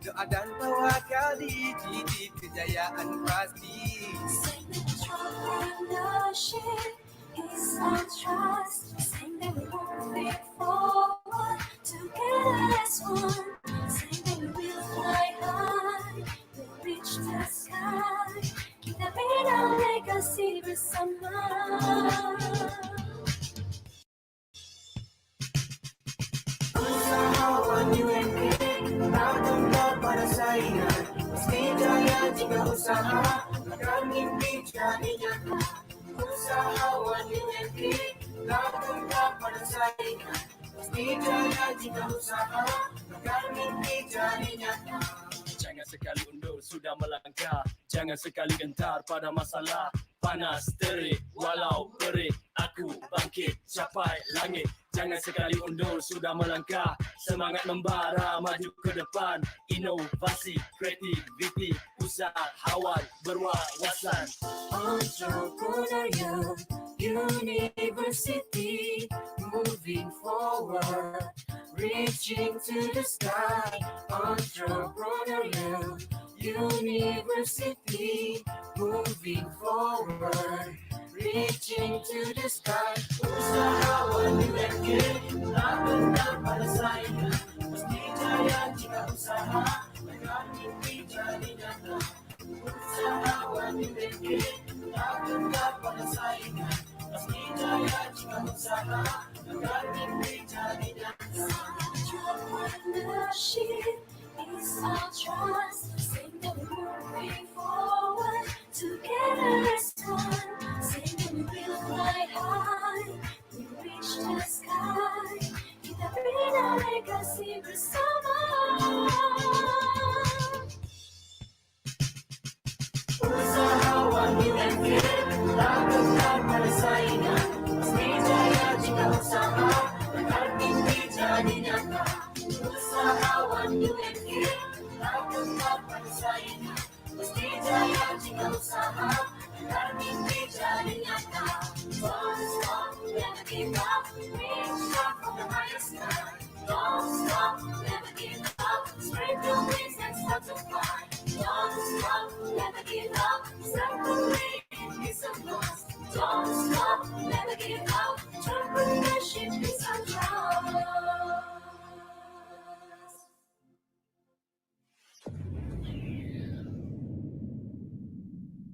A: doa dan tawakal dititip kejayaan pasti.
B: Saying that entrepreneurship is our trust. Saying that we're moving forward together as one. Saying that we will fly high, we'll reach the sky. Kita bina legasi bersama.
A: Usahawan UMK tak tunduk pada saingan, mesti jaya jika usaha agar mimpi jadi nyata. Usahawan UMK tak tunduk pada saingan, mesti jaya jika usaha agar mimpi jadi nyata.
C: Jangan sekali undur, sudah melangkah. Jangan sekali gentar pada masalah. Panas, terik, walau perih, aku bangkit, capai langit. Jangan sekali undur, sudah melangkah. Semangat membara, maju ke depan. Inovasi, kreativiti, usahawan, berwawasan.
B: Entrepreneurial University, moving forward, reaching to the sky. Entrepreneurial University, moving forward, reaching to the sky.
A: Usahawan UMK tak tunduk pada saingan, mesti jaya jika usaha agar mimpi jadi nyata. Usahawan UMK tak tunduk pada saingan, mesti jaya jika usaha agar mimpi jadi nyata.
B: Entrepreneurship is our trust. Saying that we're moving forward together as one. Saying that we will fly high, we reach the sky. Kita bina legasi bersama.
A: Usahawan UMK tak tunduk pada saingan, mesti jaya jika usaha Hanggang hindi dyan nyata. Don't stop, never give up. Reach out for the highest sky. Don't stop, never give up. Spread your wings and start to fly. Don't stop, never give up.